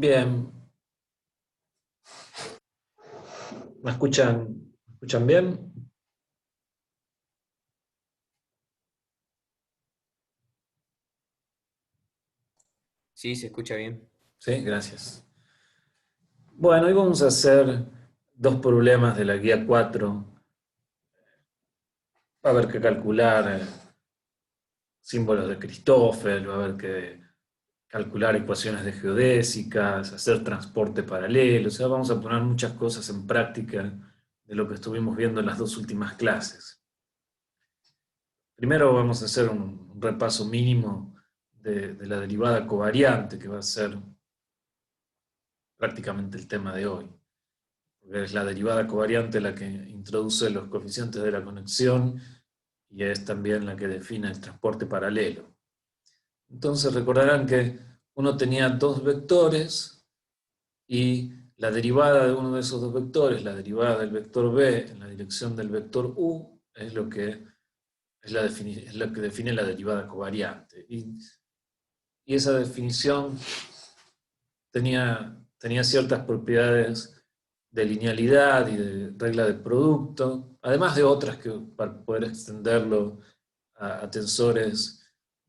Bien, ¿me escuchan bien? Sí, se escucha bien. Sí, gracias. Bueno, hoy vamos a hacer dos problemas de la guía 4. Va a haber que calcular símbolos de Christoffel, va a haber que calcular ecuaciones de geodésicas, hacer transporte paralelo, o sea, vamos a poner muchas cosas en práctica de lo que estuvimos viendo en las dos últimas clases. Primero vamos a hacer un repaso mínimo de la derivada covariante, que va a ser prácticamente el tema de hoy, porque es la derivada covariante la que introduce los coeficientes de la conexión y es también la que define el transporte paralelo. Entonces recordarán que uno tenía dos vectores y la derivada de uno de esos dos vectores, la derivada del vector b en la dirección del vector u, es lo que, es lo que define la derivada covariante. Y esa definición tenía ciertas propiedades de linealidad y de regla de producto, además de otras que para poder extenderlo a tensores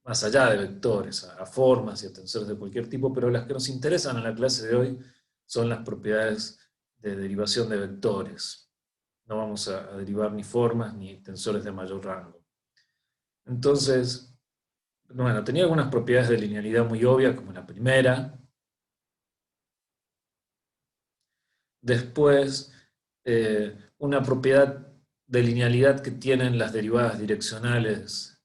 más allá de vectores, a formas y a tensores de cualquier tipo, pero las que nos interesan en la clase de hoy son las propiedades de derivación de vectores. No vamos a derivar ni formas ni tensores de mayor rango. Entonces, bueno, tenía algunas propiedades de linealidad muy obvias, como la primera. Después, una propiedad de linealidad que tienen las derivadas direccionales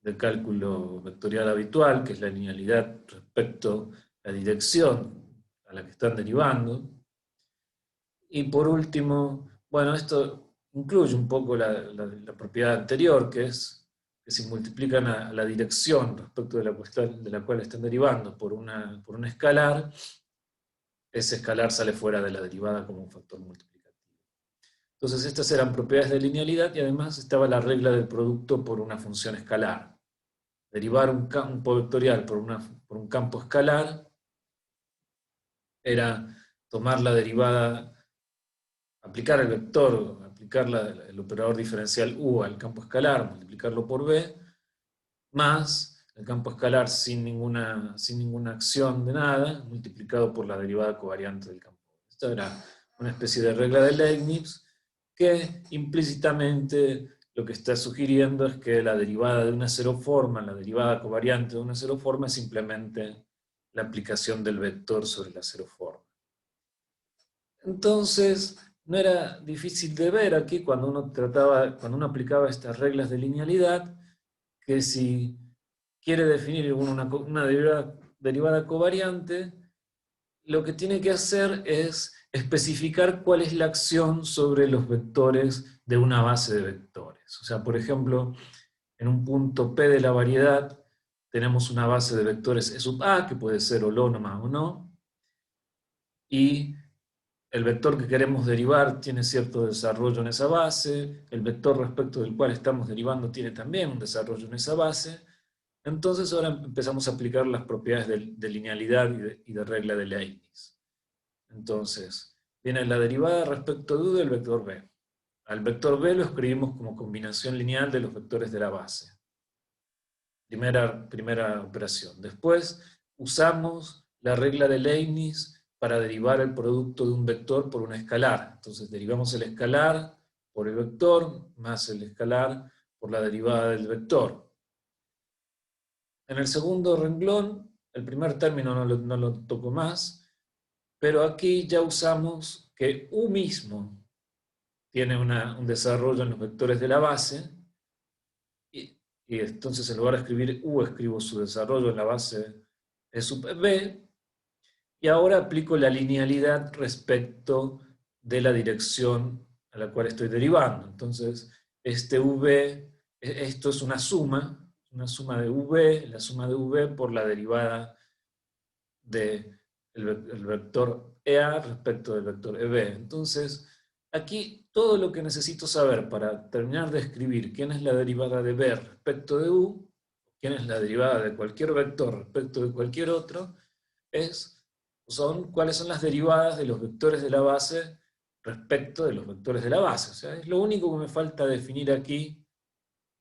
del cálculo vectorial habitual, que es la linealidad respecto a la dirección a la que están derivando. Y por último, bueno, esto incluye un poco la propiedad anterior, que es que si multiplican a la dirección respecto de la cuestión de la cual están derivando por un escalar, ese escalar sale fuera de la derivada como un factor multiplicativo. Entonces estas eran propiedades de linealidad y además estaba la regla del producto por una función escalar. Derivar un campo vectorial por un campo escalar era tomar la derivada, aplicar el vector, aplicar el operador diferencial u al campo escalar, multiplicarlo por b, más el campo escalar sin ninguna acción de nada, multiplicado por la derivada covariante del campo. Esta era una especie de regla de Leibniz que implícitamente lo que está sugiriendo es que la derivada de una cero forma, la derivada covariante de una cero forma, es simplemente la aplicación del vector sobre la cero forma. Entonces, no era difícil de ver aquí cuando uno aplicaba estas reglas de linealidad, que si quiere definir una derivada covariante, lo que tiene que hacer es especificar cuál es la acción sobre los vectores de una base de vectores. O sea, por ejemplo, en un punto P de la variedad tenemos una base de vectores E sub A, que puede ser holónoma o no, y el vector que queremos derivar tiene cierto desarrollo en esa base, el vector respecto del cual estamos derivando tiene también un desarrollo en esa base. Entonces ahora empezamos a aplicar las propiedades de linealidad y de regla de Leibniz. Entonces, viene la derivada respecto de u del vector b. Al vector b lo escribimos como combinación lineal de los vectores de la base. Primera operación. Después usamos la regla de Leibniz para derivar el producto de un vector por un escalar. Entonces derivamos el escalar por el vector más el escalar por la derivada del vector. En el segundo renglón, el primer término no lo toco más, pero aquí ya usamos que U mismo tiene un desarrollo en los vectores de la base, y, y entonces en lugar de escribir U, escribo su desarrollo en la base E sub B, y ahora aplico la linealidad respecto de la dirección a la cual estoy derivando. Entonces, este V, esto es una suma de V, la suma de V por la derivada del el vector EA respecto del vector EB. Entonces, aquí todo lo que necesito saber para terminar de escribir quién es la derivada de B respecto de U, quién es la derivada de cualquier vector respecto de cualquier otro, es son cuáles son las derivadas de los vectores de la base respecto de los vectores de la base. O sea, es lo único que me falta definir aquí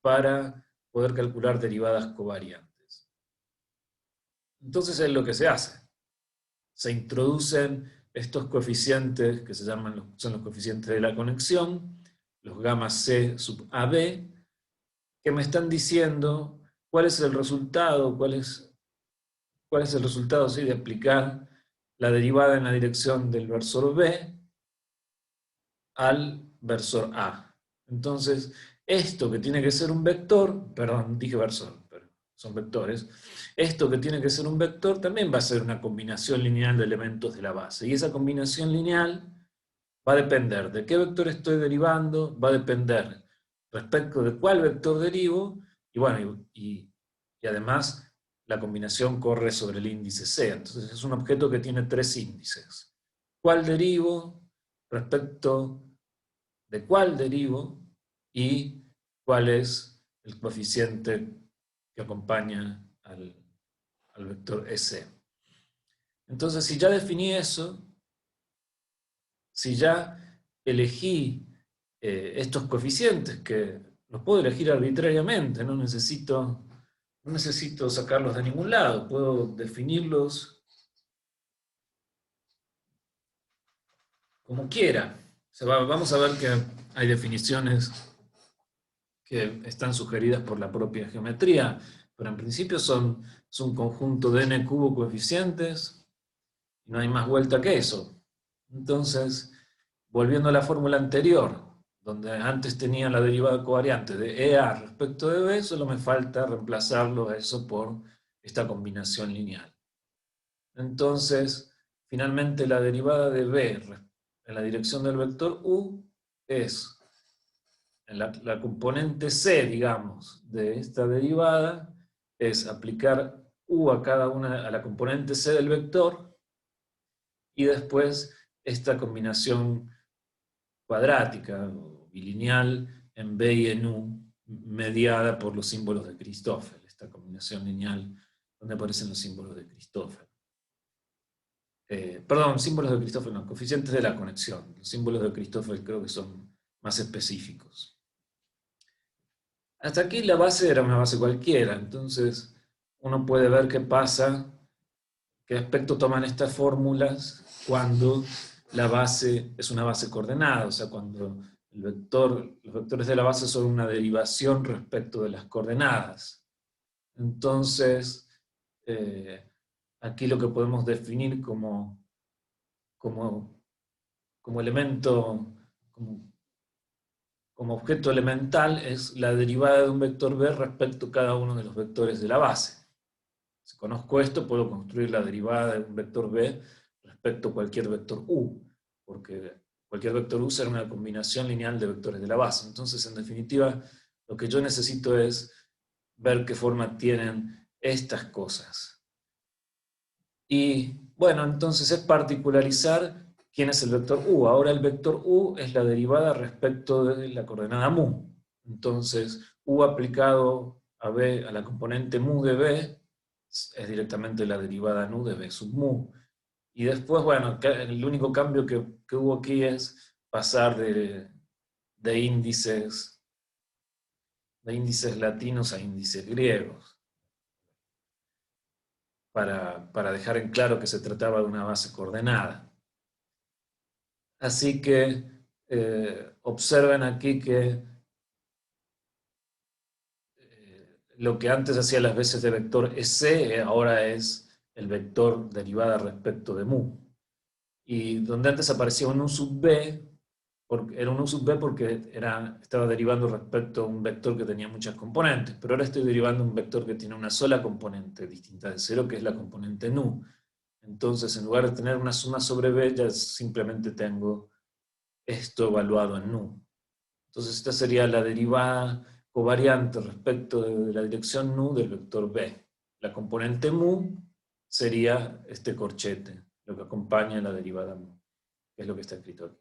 para poder calcular derivadas covariantes. Entonces es lo que se hace. Se introducen estos coeficientes que son los coeficientes de la conexión, los gamma C sub AB, que me están diciendo cuál es el resultado, cuál es el resultado, ¿sí?, de aplicar la derivada en la dirección del versor B al versor A. Entonces, esto que tiene que ser un vector, perdón, dije versor, pero son vectores, esto que tiene que ser un vector también va a ser una combinación lineal de elementos de la base. Y esa combinación lineal va a depender de qué vector estoy derivando, va a depender respecto de cuál vector derivo, y bueno, y además la combinación corre sobre el índice C. Entonces es un objeto que tiene 3 índices. ¿Cuál derivo? Respecto de cuál derivo y cuál es el coeficiente que acompaña al vector EC. Entonces, si ya definí eso, si ya elegí estos coeficientes, que los puedo elegir arbitrariamente, no necesito sacarlos de ningún lado, puedo definirlos como quiera. O sea, vamos a ver que hay definiciones que están sugeridas por la propia geometría, pero en principio es un conjunto de n cubo coeficientes, y no hay más vuelta que eso. Entonces, volviendo a la fórmula anterior, donde antes tenía la derivada covariante de EA respecto de B, solo me falta reemplazarlo a eso por esta combinación lineal. Entonces, finalmente la derivada de B en la dirección del vector U es en la componente C, digamos, de esta derivada, es aplicar U a la componente C del vector, y después esta combinación cuadrática o bilineal en B y en U, mediada por los símbolos de Christoffel, esta combinación lineal donde aparecen los símbolos de Christoffel. Perdón, símbolos de Christoffel no, coeficientes de la conexión. Los símbolos de Christoffel creo que son más específicos. Hasta aquí la base era una base cualquiera, entonces uno puede ver qué pasa, qué aspecto toman estas fórmulas cuando la base es una base coordenada, o sea, cuando los vectores de la base son una derivación respecto de las coordenadas. Entonces, aquí lo que podemos definir como elemento, como objeto elemental, es la derivada de un vector B respecto a cada uno de los vectores de la base. Si conozco esto, puedo construir la derivada de un vector B respecto a cualquier vector U, porque cualquier vector U será una combinación lineal de vectores de la base. Entonces, en definitiva, lo que yo necesito es ver qué forma tienen estas cosas. Y bueno, entonces es particularizar quién es el vector U. Ahora el vector U es la derivada respecto de la coordenada mu. Entonces, U aplicado a B, a la componente mu de B, es directamente la derivada nu de B sub mu. Y después, bueno, el único cambio que hubo aquí es pasar de índices latinos a índices griegos, para dejar en claro que se trataba de una base coordenada. Así que observen aquí que lo que antes hacía las veces de vector EC, ahora es el vector derivada respecto de mu. Y donde antes aparecía un U sub B, era un U sub B porque estaba derivando respecto a un vector que tenía muchas componentes, pero ahora estoy derivando un vector que tiene una sola componente distinta de cero, que es la componente nu. Entonces, en lugar de tener una suma sobre B, ya simplemente tengo esto evaluado en nu. Entonces, esta sería la derivada covariante respecto de la dirección nu del vector B. La componente mu sería este corchete, lo que acompaña la derivada mu, que es lo que está escrito aquí.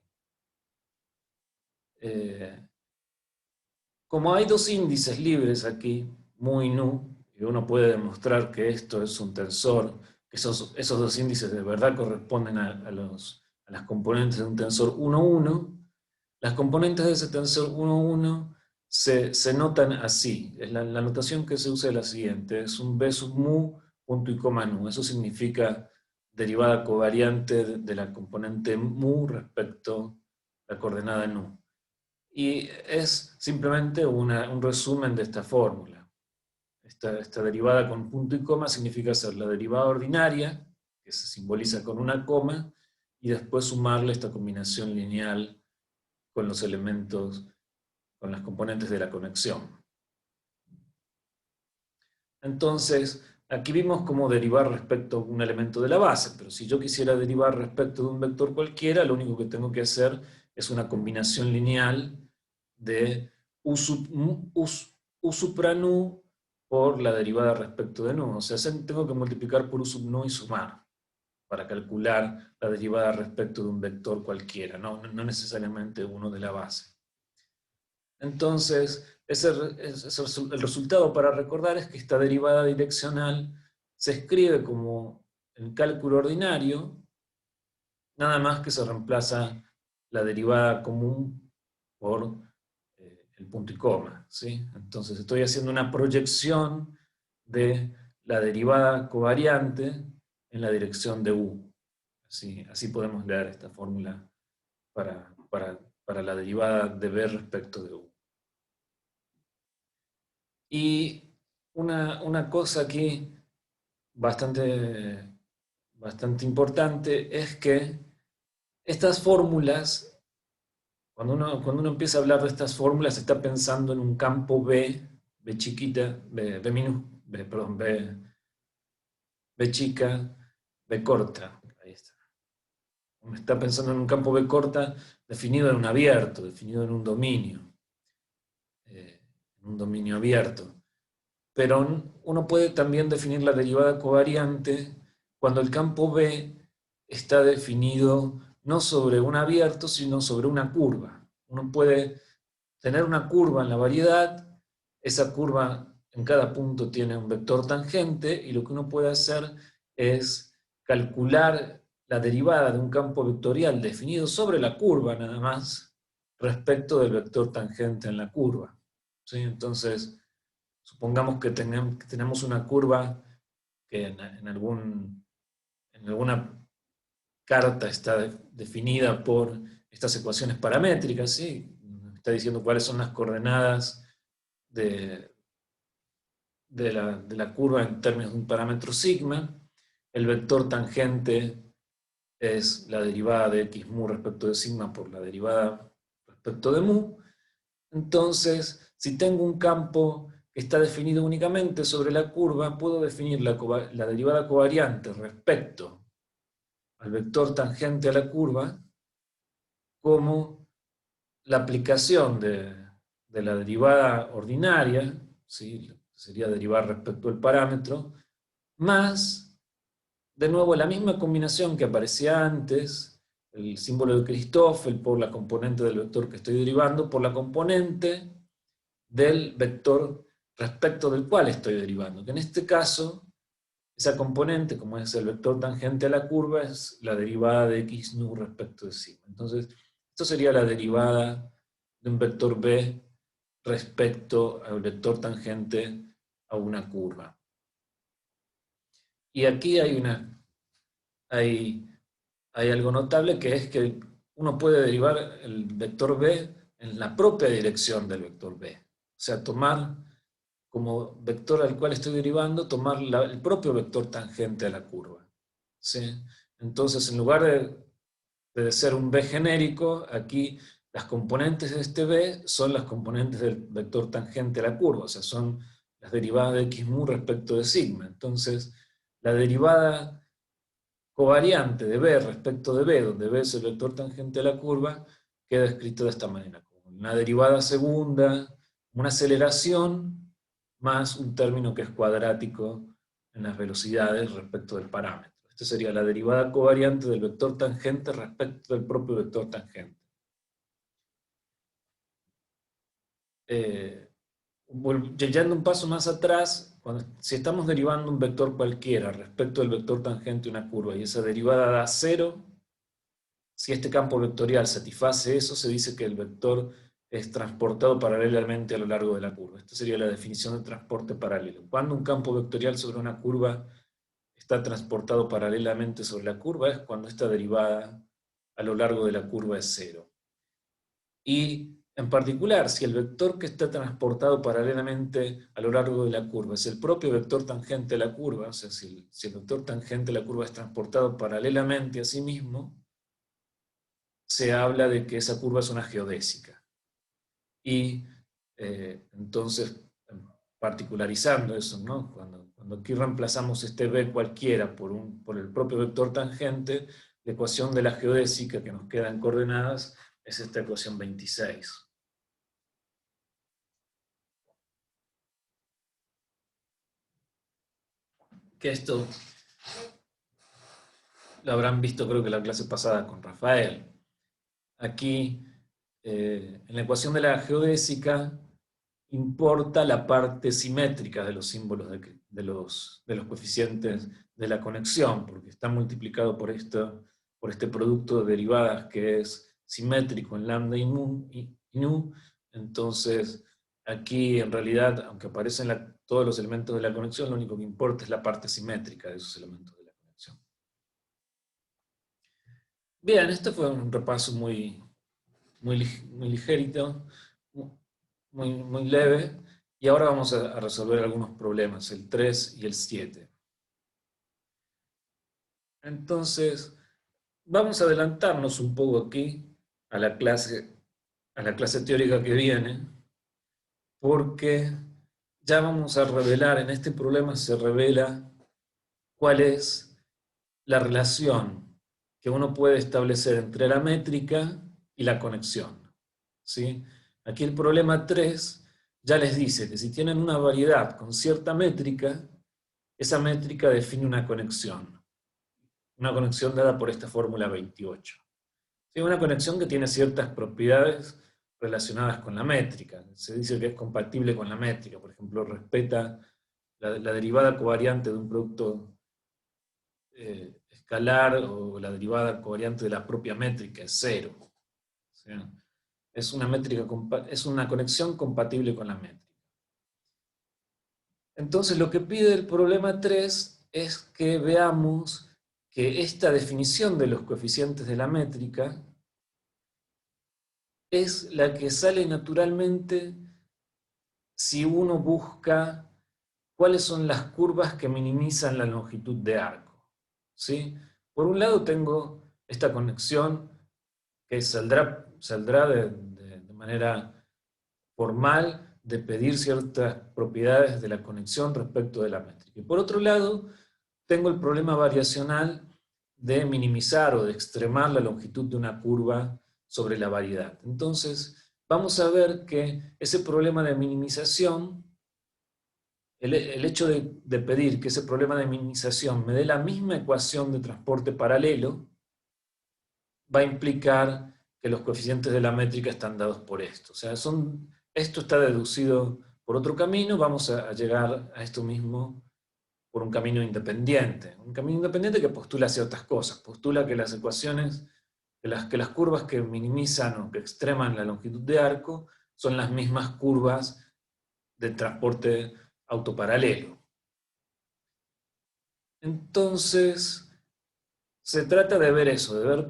Como hay dos índices libres aquí, mu y nu, y uno puede demostrar que esto es un tensor esos dos índices de verdad corresponden a las componentes de un tensor 1,1. Las componentes de ese tensor 1,1 se notan así. La notación que se usa es la siguiente: es un b sub mu punto y coma nu. Eso significa derivada covariante de la componente mu respecto a la coordenada nu. Y es simplemente un resumen de esta fórmula. Esta derivada con punto y coma significa ser la derivada ordinaria, que se simboliza con una coma, y después sumarle esta combinación lineal con los elementos, con las componentes de la conexión. Entonces, aquí vimos cómo derivar respecto a un elemento de la base, pero si yo quisiera derivar respecto de un vector cualquiera, lo único que tengo que hacer es una combinación lineal de u supra nu por la derivada respecto de nu. O sea, tengo que multiplicar por u sub nu y sumar para calcular la derivada respecto de un vector cualquiera, no necesariamente uno de la base. Entonces, el resultado para recordar es que esta derivada direccional se escribe como el cálculo ordinario, nada más que se reemplaza la derivada común por el punto y coma, ¿sí? Entonces estoy haciendo una proyección de la derivada covariante en la dirección de u. Así podemos leer esta fórmula para la derivada de b respecto de u. Y una cosa aquí bastante importante es que estas fórmulas, cuando uno empieza a hablar de estas fórmulas, está pensando en un campo B chiquita, B chica, B corta. Ahí está. Uno está pensando en un campo B corta definido en un abierto, definido en un dominio abierto. Pero uno puede también definir la derivada covariante cuando el campo B está definido no sobre un abierto, sino sobre una curva. Uno puede tener una curva en la variedad, esa curva en cada punto tiene un vector tangente, y lo que uno puede hacer es calcular la derivada de un campo vectorial definido sobre la curva nada más, respecto del vector tangente en la curva. ¿Sí? Entonces, supongamos que tenemos una curva que en alguna carta está definida por estas ecuaciones paramétricas, ¿sí? Está diciendo cuáles son las coordenadas de la curva en términos de un parámetro sigma. El vector tangente es la derivada de x mu respecto de sigma por la derivada respecto de mu. Entonces, si tengo un campo que está definido únicamente sobre la curva, puedo definir la derivada covariante respecto al vector tangente a la curva como la aplicación de la derivada ordinaria, ¿sí? Sería derivar respecto al parámetro, más, de nuevo, la misma combinación que aparecía antes, el símbolo de Christoffel por la componente del vector que estoy derivando, por la componente del vector respecto del cual estoy derivando, que en este caso, esa componente, como es el vector tangente a la curva, es la derivada de x nu respecto de sigma. Entonces, esto sería la derivada de un vector b respecto al vector tangente a una curva. Y aquí hay algo notable, que es que uno puede derivar el vector b en la propia dirección del vector b. O sea, tomar como vector al cual estoy derivando, tomar el propio vector tangente a la curva. ¿Sí? Entonces, en lugar de ser un b genérico, aquí las componentes de este b son las componentes del vector tangente a la curva, o sea, son las derivadas de x mu respecto de sigma. Entonces, la derivada covariante de b respecto de b, donde b es el vector tangente a la curva, queda escrito de esta manera: como una derivada segunda, una aceleración, más un término que es cuadrático en las velocidades respecto del parámetro. Esta sería la derivada covariante del vector tangente respecto del propio vector tangente. yendo un paso más atrás, si estamos derivando un vector cualquiera respecto del vector tangente de una curva y esa derivada da 0, si este campo vectorial satisface eso, se dice que el vector es transportado paralelamente a lo largo de la curva. Esta sería la definición de transporte paralelo. Cuando un campo vectorial sobre una curva está transportado paralelamente sobre la curva, es cuando esta derivada a lo largo de la curva es 0. Y en particular, si el vector que está transportado paralelamente a lo largo de la curva es el propio vector tangente de la curva, o sea, si el vector tangente de la curva es transportado paralelamente a sí mismo, se habla de que esa curva es una geodésica. Y entonces, particularizando eso, ¿no? Cuando aquí reemplazamos este b cualquiera por el propio vector tangente, la ecuación de la geodésica que nos queda en coordenadas es esta ecuación 26. Que esto lo habrán visto creo que la clase pasada con Rafael. Aquí, en la ecuación de la geodésica, importa la parte simétrica de los símbolos de los coeficientes de la conexión, porque está multiplicado por este producto de derivadas que es simétrico en lambda y nu. Entonces, aquí en realidad, aunque aparecen todos los elementos de la conexión, lo único que importa es la parte simétrica de esos elementos de la conexión. Bien, esto fue un repaso muy ligerito, muy leve, y ahora vamos a resolver algunos problemas, el 3 y el 7. Entonces, vamos a adelantarnos un poco aquí a la clase teórica que viene, porque ya vamos a revelar, en este problema se revela cuál es la relación que uno puede establecer entre la métrica y la conexión, ¿sí? Aquí el problema 3 ya les dice que si tienen una variedad con cierta métrica, esa métrica define una conexión dada por esta fórmula 28. ¿Sí? Una conexión que tiene ciertas propiedades relacionadas con la métrica. Se dice que es compatible con la métrica, por ejemplo, respeta la derivada covariante de un producto escalar o la derivada covariante de la propia métrica es 0. ¿Sí? Es una conexión compatible con la métrica. Entonces lo que pide el problema 3 es que veamos que esta definición de los coeficientes de la métrica es la que sale naturalmente si uno busca cuáles son las curvas que minimizan la longitud de arco. ¿Sí? Por un lado tengo esta conexión que saldrá de manera formal de pedir ciertas propiedades de la conexión respecto de la métrica. Y por otro lado, tengo el problema variacional de minimizar o de extremar la longitud de una curva sobre la variedad. Entonces, vamos a ver que ese problema de minimización, el hecho de pedir que ese problema de minimización me dé la misma ecuación de transporte paralelo, va a implicar que los coeficientes de la métrica están dados por esto. O sea, esto está deducido por otro camino, vamos a llegar a esto mismo por un camino independiente. Un camino independiente que postula ciertas cosas. Postula que las ecuaciones, que las curvas que minimizan o que extreman la longitud de arco son las mismas curvas de transporte autoparalelo. Entonces, se trata de ver eso, de ver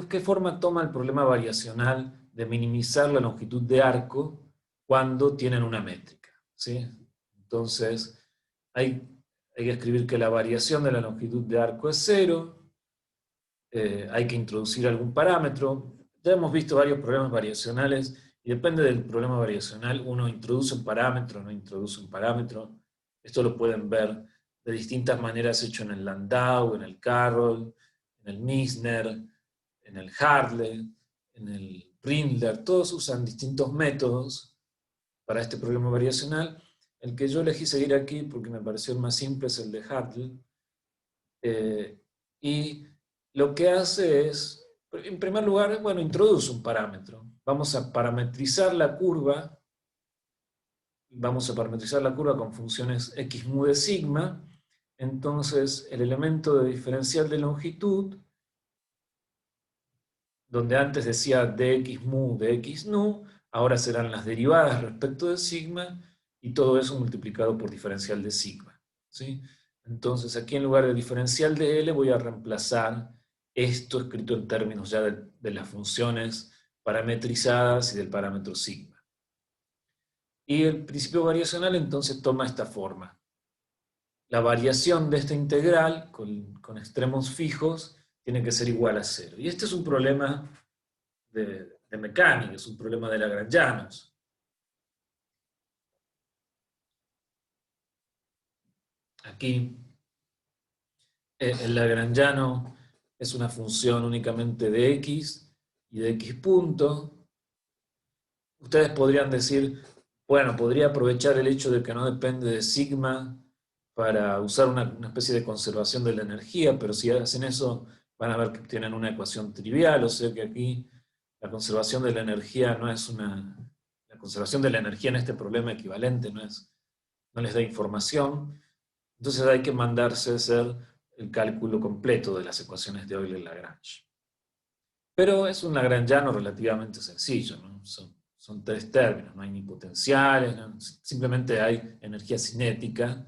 qué forma toma el problema variacional de minimizar la longitud de arco cuando tienen una métrica, ¿sí? Entonces, hay que escribir que la variación de la longitud de arco es 0, hay que introducir algún parámetro. Ya hemos visto varios problemas variacionales y depende del problema variacional, uno introduce un parámetro, no introduce un parámetro. Esto lo pueden ver de distintas maneras hecho en el Landau, en el Carroll, en el Misner, en el Hartle, en el Rindler. Todos usan distintos métodos para este problema variacional. El que yo elegí seguir aquí porque me pareció el más simple es el de Hartle. Y lo que hace es, en primer lugar, bueno, introduce un parámetro. Vamos a parametrizar la curva vamos a parametrizar la curva con funciones x mu de sigma. Entonces, el elemento de diferencial de longitud, donde antes decía dx mu de x nu, ahora serán las derivadas respecto de sigma, y todo eso multiplicado por diferencial de sigma, ¿sí? Entonces, aquí en lugar de diferencial de L, voy a reemplazar esto escrito en términos ya de las funciones parametrizadas y del parámetro sigma. Y el principio variacional entonces toma esta forma. La variación de esta integral con extremos fijos tiene que ser igual a 0. Y este es un problema de mecánica, es un problema de Lagrangianos. Aquí el Lagrangiano es una función únicamente de x y de x punto. Ustedes podrían decir, bueno, podría aprovechar el hecho de que no depende de sigma para usar una especie de conservación de la energía, pero si hacen eso van a ver que tienen una ecuación trivial, o sea que aquí la conservación de la energía no es una... La conservación de la energía en este problema equivalente no les da información, entonces hay que mandarse a hacer el cálculo completo de las ecuaciones de Euler-Lagrange. Pero es un lagrangiano relativamente sencillo, ¿no? Son tres términos, no hay ni potenciales, ¿no? Simplemente hay energía cinética.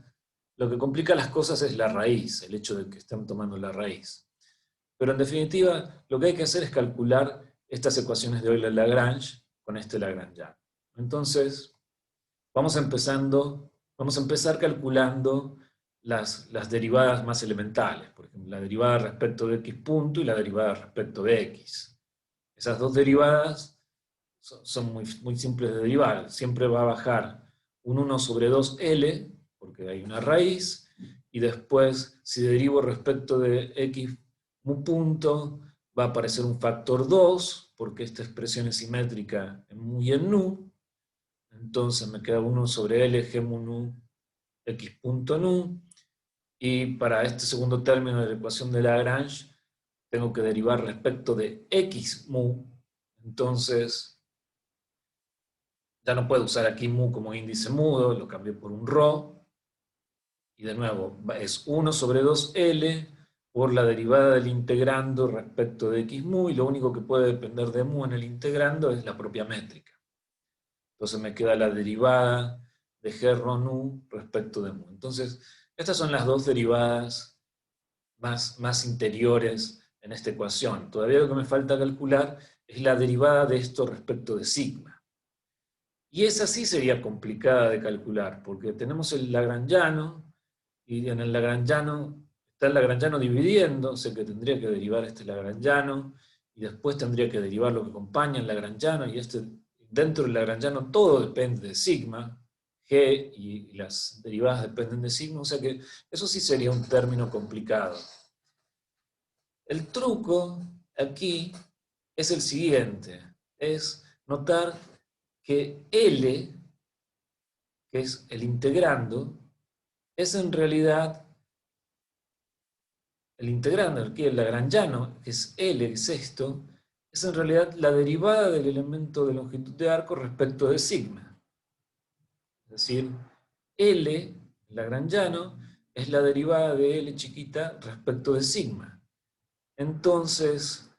Lo que complica las cosas es la raíz, el hecho de que estén tomando la raíz. Pero en definitiva, lo que hay que hacer es calcular estas ecuaciones de Euler-Lagrange con este lagrangiano. Entonces, vamos a empezar calculando las derivadas más elementales, por ejemplo, la derivada respecto de x punto y la derivada respecto de x. Esas dos derivadas son muy simples de derivar. Siempre va a bajar un 1 sobre 2L, porque hay una raíz, y después, si derivo respecto de x mu punto, va a aparecer un factor 2, porque esta expresión es simétrica en mu y en nu. Entonces me queda 1 sobre L g mu nu x punto nu, y para este segundo término de la ecuación de Lagrange tengo que derivar respecto de x mu. Entonces ya no puedo usar aquí mu como índice mudo, lo cambié por un ρ, y de nuevo es 1 sobre 2L por la derivada del integrando respecto de x mu, y lo único que puede depender de mu en el integrando es la propia métrica. Entonces me queda la derivada de g rho nu respecto de mu. Entonces, estas son las dos derivadas más interiores en esta ecuación. Todavía lo que me falta calcular es la derivada de esto respecto de sigma. Y esa sí sería complicada de calcular, porque tenemos el lagrangiano, y en el lagrangiano está el lagrangiano dividiendo, sé que tendría que derivar este lagrangiano, y después tendría que derivar lo que acompaña el lagrangiano, y dentro del lagrangiano todo depende de sigma, g y las derivadas dependen de sigma, o sea que eso sí sería un término complicado. El truco aquí es el siguiente, es notar que L, que es el integrando, es en realidad el integrando, aquí el lagrangiano, que es L, que es esto, es en realidad la derivada del elemento de longitud de arco respecto de sigma. Es decir, L, el lagrangiano, es la derivada de L chiquita respecto de sigma. Entonces,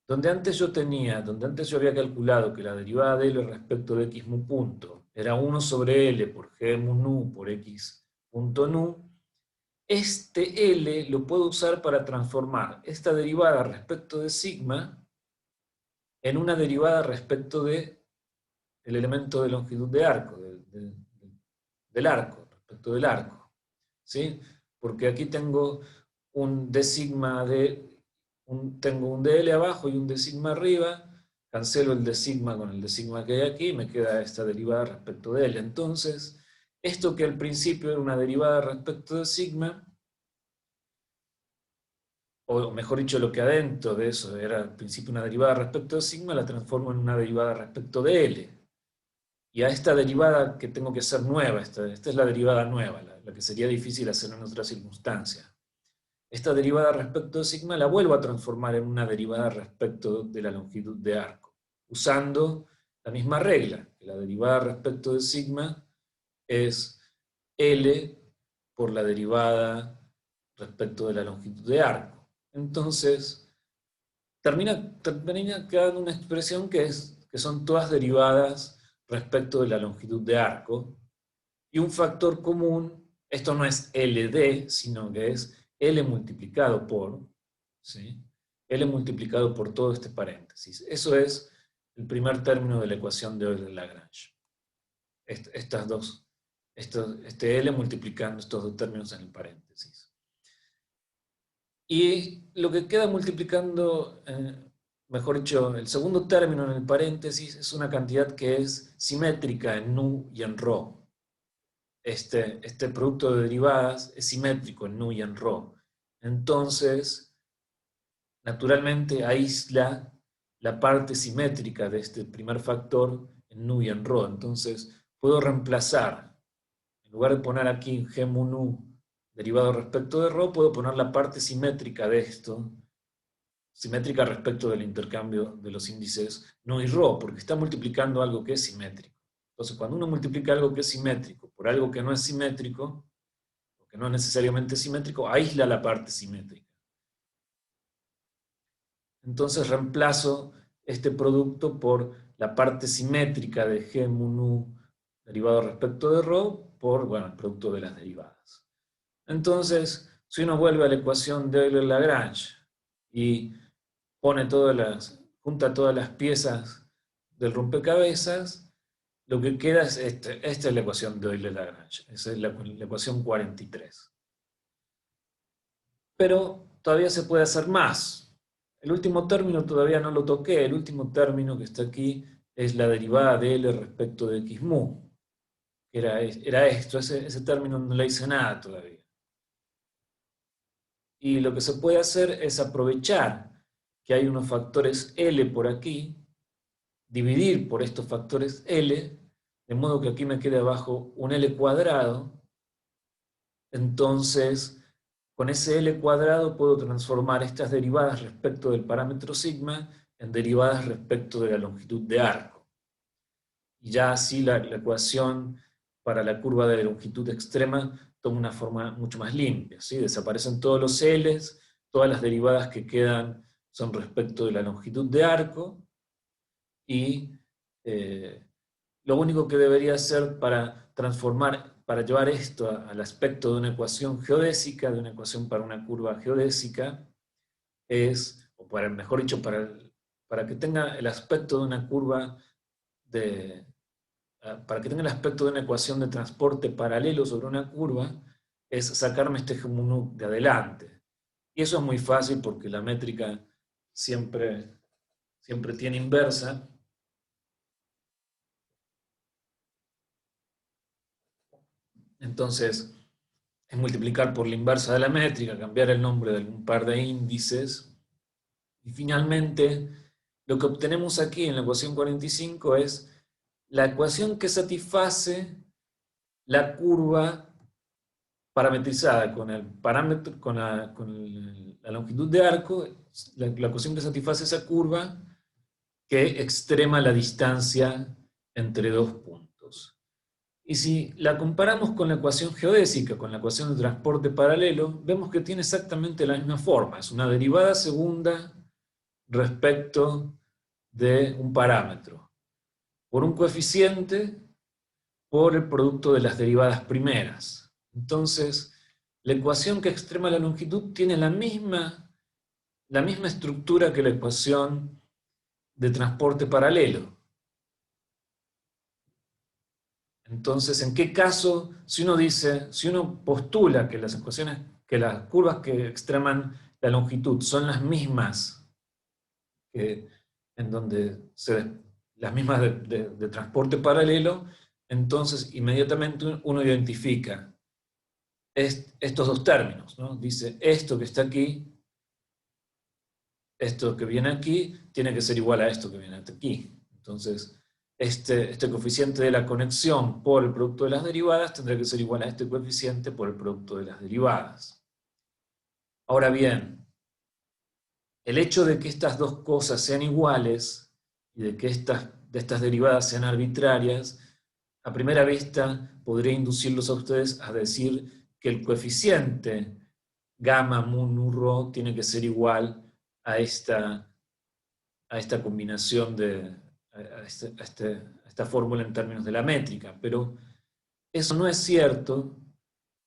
donde antes yo había calculado que la derivada de L respecto de x mu punto era 1 sobre L por g mu nu por x punto nu, este L lo puedo usar para transformar esta derivada respecto de sigma en una derivada respecto del elemento de longitud de arco, del arco, respecto del arco. ¿Sí? Porque aquí tengo un d sigma tengo un dl abajo y un d sigma arriba, cancelo el d sigma con el d sigma que hay aquí, y me queda esta derivada respecto de L. Entonces, esto que al principio era una derivada respecto de sigma, o mejor dicho, lo que adentro de eso era al principio una derivada respecto de sigma, la transformo en una derivada respecto de L. Y a esta derivada que tengo que hacer nueva, esta es la derivada nueva, la que sería difícil hacer en otras circunstancias. Esta derivada respecto de sigma la vuelvo a transformar en una derivada respecto de la longitud de arco, usando la misma regla, que la derivada respecto de sigma es L por la derivada respecto de la longitud de arco. Entonces, termina quedando una expresión que son todas derivadas respecto de la longitud de arco, y un factor común, esto no es LD, sino que es L multiplicado por, ¿sí? L multiplicado por todo este paréntesis. Eso es el primer término de la ecuación de Euler-Lagrange. Este L multiplicando estos dos términos en el paréntesis. Y lo que queda multiplicando, mejor dicho, el segundo término en el paréntesis es una cantidad que es simétrica en nu y en rho. Este producto de derivadas es simétrico en nu y en rho. Entonces, naturalmente aísla la parte simétrica de este primer factor en nu y en rho. Entonces, puedo reemplazar, en lugar de poner aquí g mu nu derivado respecto de rho, puedo poner la parte simétrica de esto, simétrica respecto del intercambio de los índices nu y rho, porque está multiplicando algo que es simétrico. Entonces, cuando uno multiplica algo que es simétrico por algo que no es simétrico, o que no es necesariamente simétrico, aísla la parte simétrica. Entonces reemplazo este producto por la parte simétrica de g mu nu derivado respecto de rho por, bueno, el producto de las derivadas. Entonces, si uno vuelve a la ecuación de Euler-Lagrange y junta todas las piezas del rompecabezas, lo que queda es esta es la ecuación de Euler-Lagrange, esa es la ecuación 43. Pero todavía se puede hacer más. El último término todavía no lo toqué, el último término que está aquí es la derivada de L respecto de x mu. Era esto, ese término no le hice nada todavía. Y lo que se puede hacer es aprovechar que hay unos factores L por aquí, dividir por estos factores L, de modo que aquí me quede abajo un L cuadrado. Entonces, con ese L cuadrado puedo transformar estas derivadas respecto del parámetro sigma en derivadas respecto de la longitud de arco. Y ya así la ecuación para la curva de longitud extrema toma una forma mucho más limpia, ¿sí? Desaparecen todos los L's, todas las derivadas que quedan son respecto de la longitud de arco, y lo único que debería hacer para llevar esto al aspecto de una ecuación geodésica, de una ecuación para una curva geodésica, mejor dicho, para que tenga el aspecto de una curva para que tenga el aspecto de una ecuación de transporte paralelo sobre una curva, es sacarme este g mu nu de adelante. Y eso es muy fácil porque la métrica siempre tiene inversa. Entonces, es multiplicar por la inversa de la métrica, cambiar el nombre de algún par de índices, y finalmente lo que obtenemos aquí en la ecuación 45 es la ecuación que satisface la curva parametrizada con el parámetro, con la longitud de arco, la ecuación que satisface esa curva que extrema la distancia entre dos puntos. Y si la comparamos con la ecuación geodésica, con la ecuación de transporte paralelo, vemos que tiene exactamente la misma forma. Es una derivada segunda respecto de un parámetro, por un coeficiente, por el producto de las derivadas primeras. Entonces, la ecuación que extrema la longitud tiene la misma estructura que la ecuación de transporte paralelo. Entonces, ¿en qué caso, si uno postula que las curvas que extreman la longitud son las mismas las mismas de transporte paralelo, entonces inmediatamente uno identifica estos dos términos, ¿no? Dice, esto que está aquí, esto que viene aquí, tiene que ser igual a esto que viene aquí. Entonces, este coeficiente de la conexión por el producto de las derivadas tendrá que ser igual a este coeficiente por el producto de las derivadas. Ahora bien, el hecho de que estas dos cosas sean iguales y de que estas derivadas sean arbitrarias a primera vista podría inducirlos a ustedes a decir que el coeficiente gamma mu nu rho tiene que ser igual a esta combinación a esta fórmula en términos de la métrica, pero eso no es cierto.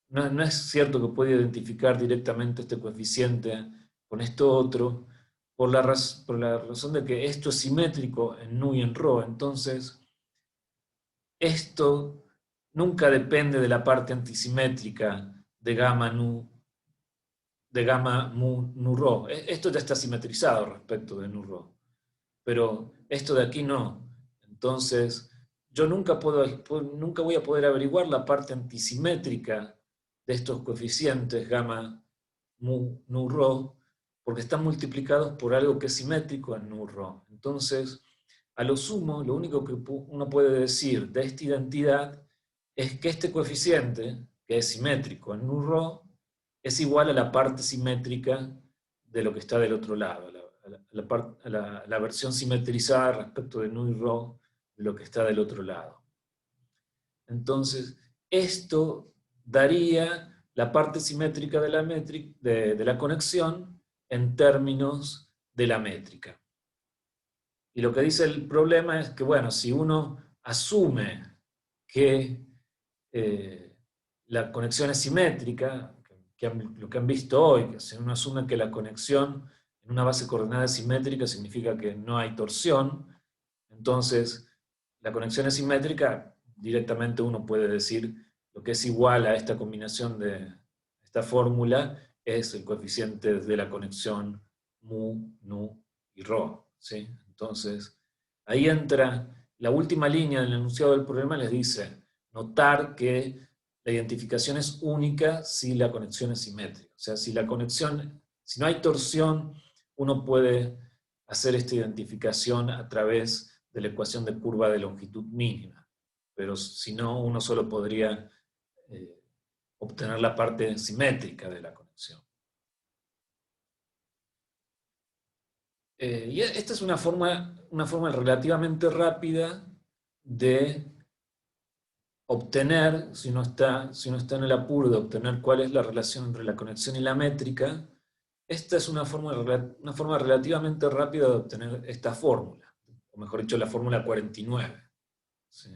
No es cierto que pueda identificar directamente este coeficiente con esto otro, por la razón de que esto es simétrico en nu y en rho. Entonces, esto nunca depende de la parte antisimétrica de gamma mu nu rho. Esto ya está simetrizado respecto de nu rho, pero esto de aquí no. Entonces, yo nunca voy a poder averiguar la parte antisimétrica de estos coeficientes gamma mu nu rho, porque están multiplicados por algo que es simétrico en nu rho. Entonces, a lo sumo, lo único que uno puede decir de esta identidad es que este coeficiente, que es simétrico en nu rho, es igual a la parte simétrica de lo que está del otro lado, la versión simetrizada respecto de nu y rho de lo que está del otro lado. Entonces, esto daría la parte simétrica de la conexión en términos de la métrica. Y lo que dice el problema es que, bueno, si uno asume que la conexión es simétrica, lo que han visto hoy, que si uno asume que la conexión en una base coordenada simétrica significa que no hay torsión, entonces la conexión es simétrica, directamente uno puede decir lo que es igual a esta combinación de esta fórmula es el coeficiente de la conexión mu, nu y rho, ¿sí? Entonces, ahí entra la última línea del enunciado del problema, les dice notar que la identificación es única si la conexión es simétrica. O sea, si no hay torsión, uno puede hacer esta identificación a través de la ecuación de curva de longitud mínima. Pero si no, uno solo podría obtener la parte simétrica de la conexión. Y esta es una forma relativamente rápida de obtener, si uno está en el apuro de obtener cuál es la relación entre la conexión y la métrica. Esta es una forma relativamente rápida de obtener esta fórmula, o mejor dicho, la fórmula 49, ¿sí?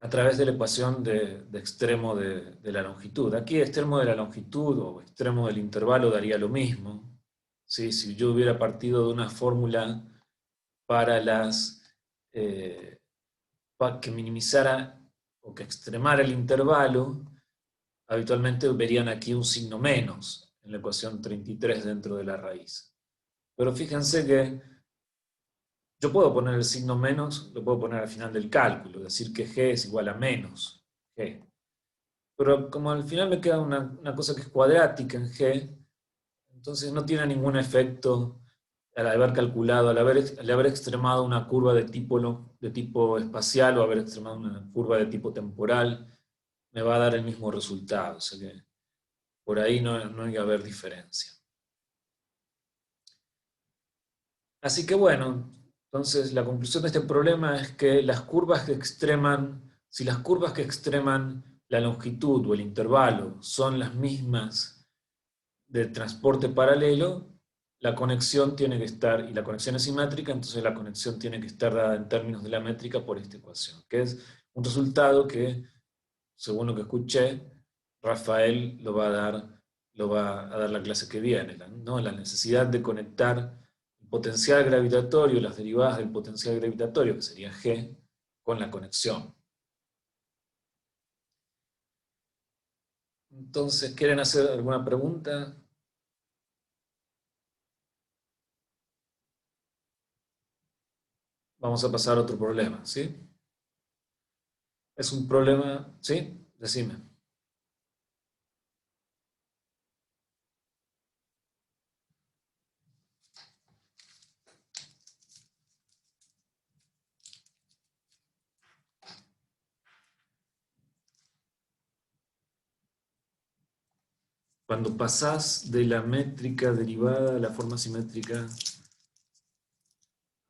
A través de la ecuación de extremo de la longitud. Aquí extremo de la longitud o extremo del intervalo daría lo mismo, ¿sí? Si yo hubiera partido de una fórmula para que minimizara o que extremara el intervalo, habitualmente verían aquí un signo menos en la ecuación 33 dentro de la raíz. Pero fíjense que yo puedo poner el signo menos, lo puedo poner al final del cálculo, decir que g es igual a menos g. Pero como al final me queda una cosa que es cuadrática en g, entonces no tiene ningún efecto al haber calculado, al haber extremado una curva de tipo espacial o haber extremado una curva de tipo temporal, me va a dar el mismo resultado. O sea que por ahí no hay que haber diferencia. Así que bueno, entonces la conclusión de este problema es que si las curvas que extreman la longitud o el intervalo son las mismas de transporte paralelo, la conexión tiene que estar, y la conexión es simétrica, entonces la conexión tiene que estar dada en términos de la métrica por esta ecuación, que es un resultado que, según lo que escuché, Rafael lo va a dar la clase que viene, ¿no? La necesidad de conectar el potencial gravitatorio, las derivadas del potencial gravitatorio, que sería G, con la conexión. Entonces, ¿quieren hacer alguna pregunta? Vamos a pasar a otro problema, ¿sí? Es un problema, ¿sí? Decime. Cuando pasás de la métrica derivada a la forma simétrica,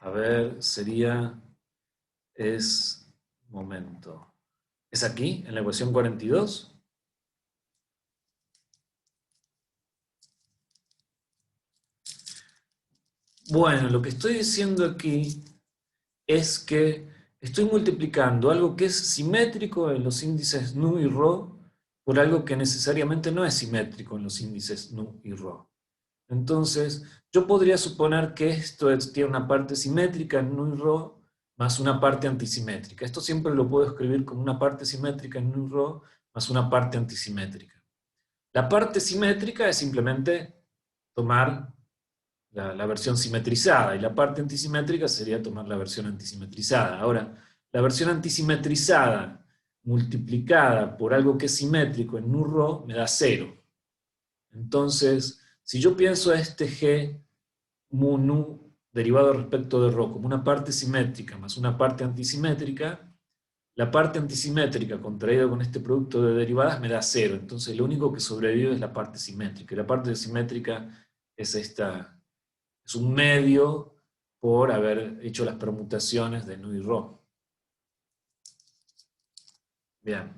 a ver, es momento. ¿Es aquí, en la ecuación 42? Bueno, lo que estoy diciendo aquí es que estoy multiplicando algo que es simétrico en los índices nu y ρ por algo que necesariamente no es simétrico en los índices nu y ρ. Entonces, yo podría suponer que esto tiene una parte simétrica en nu y ρ más una parte antisimétrica. Esto siempre lo puedo escribir como una parte simétrica en nu y ρ más una parte antisimétrica. La parte simétrica es simplemente tomar la versión simetrizada, y la parte antisimétrica sería tomar la versión antisimetrizada. Ahora, la versión antisimetrizada multiplicada por algo que es simétrico en nu ρ me da 0. Entonces, si yo pienso a este G mu nu derivado respecto de ρ como una parte simétrica más una parte antisimétrica, la parte antisimétrica contraída con este producto de derivadas me da 0. Entonces, lo único que sobrevive es la parte simétrica. Y la parte simétrica es esta. Es un medio por haber hecho las permutaciones de nu y ρ. Bien.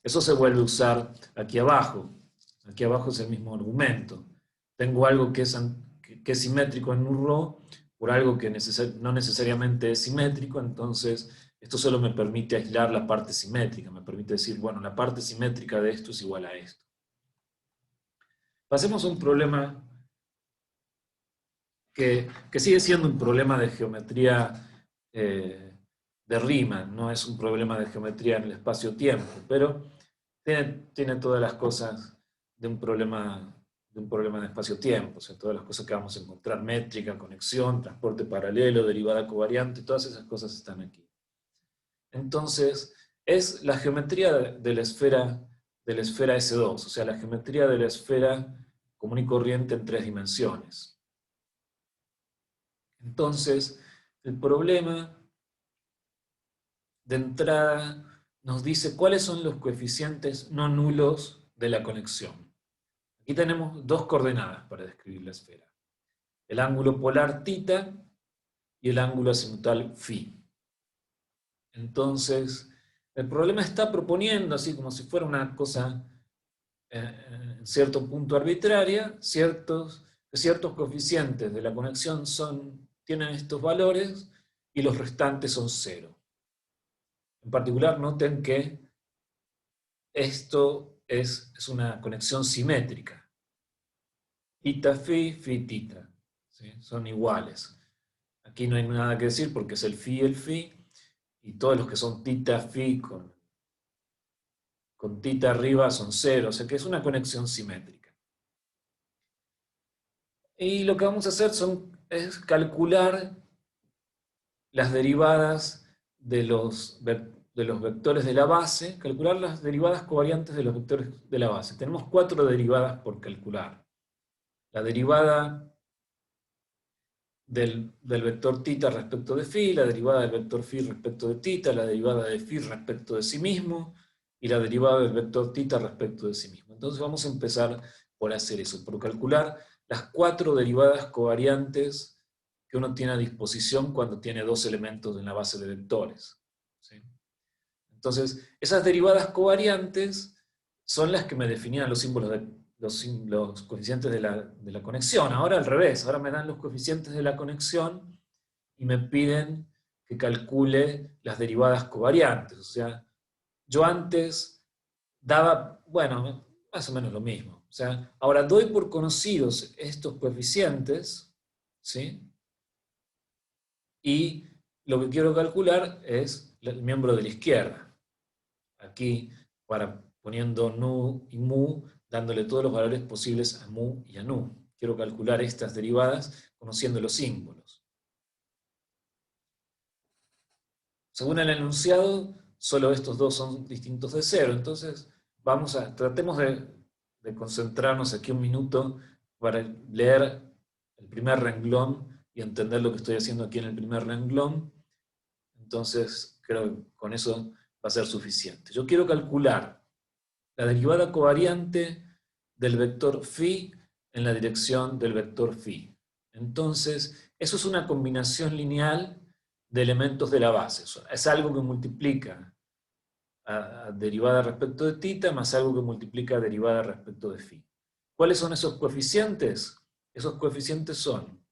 Eso se vuelve a usar aquí abajo. Aquí abajo es el mismo argumento. Tengo algo que es simétrico en nu ρ por algo que no necesariamente es simétrico, entonces esto solo me permite aislar la parte simétrica. Me permite decir, bueno, la parte simétrica de esto es igual a esto. Pasemos a un problema que sigue siendo un problema de geometría de Riemann, no es un problema de geometría en el espacio-tiempo, pero tiene todas las cosas de un problema de espacio-tiempo, o sea, todas las cosas que vamos a encontrar, métrica, conexión, transporte paralelo, derivada covariante, todas esas cosas están aquí. Entonces, es la geometría de la esfera S2, o sea, la geometría de la esfera común y corriente en 3 dimensiones. Entonces, el problema de entrada nos dice cuáles son los coeficientes no nulos de la conexión. Aquí tenemos 2 coordenadas para describir la esfera. El ángulo polar θ y el ángulo azimutal φ. Entonces, el problema está proponiendo, así como si fuera una cosa en cierto punto arbitraria, ciertos coeficientes de la conexión tienen estos valores y los restantes son 0. En particular, noten que esto es una conexión simétrica. Θ, φ, θ. ¿Sí? Son iguales. Aquí no hay nada que decir porque es el φ y el φ, y todos los que son θ, φ con θ arriba son 0, o sea que es una conexión simétrica. Y lo que vamos a hacer es calcular las derivadas de los vectores de la base, calcular las derivadas covariantes de los vectores de la base. Tenemos 4 derivadas por calcular. La derivada del vector θ respecto de φ, la derivada del vector φ respecto de θ, la derivada de φ respecto de sí mismo, y la derivada del vector θ respecto de sí mismo. Entonces vamos a empezar por hacer eso, por calcular las 4 derivadas covariantes que uno tiene a disposición cuando tiene 2 elementos en la base de vectores. ¿Sí? Entonces, esas derivadas covariantes son las que me definían los símbolos los coeficientes de la conexión. Ahora al revés, ahora me dan los coeficientes de la conexión y me piden que calcule las derivadas covariantes. O sea, yo antes daba, bueno, más o menos lo mismo. O sea, ahora doy por conocidos estos coeficientes, ¿sí? Y lo que quiero calcular es el miembro de la izquierda. Aquí, poniendo nu y mu, dándole todos los valores posibles a mu y a nu. Quiero calcular estas derivadas conociendo los símbolos. Según el enunciado, solo estos dos son distintos de 0. Entonces, tratemos de concentrarnos aquí un minuto para leer el primer renglón y entender lo que estoy haciendo aquí en el primer renglón. Entonces, creo que con eso va a ser suficiente. Yo quiero calcular la derivada covariante del vector φ en la dirección del vector φ. Entonces, eso es una combinación lineal de elementos de la base. Es algo que multiplica a derivada respecto de tita más algo que multiplica a derivada respecto de phi. ¿Cuáles son esos coeficientes? Esos coeficientes son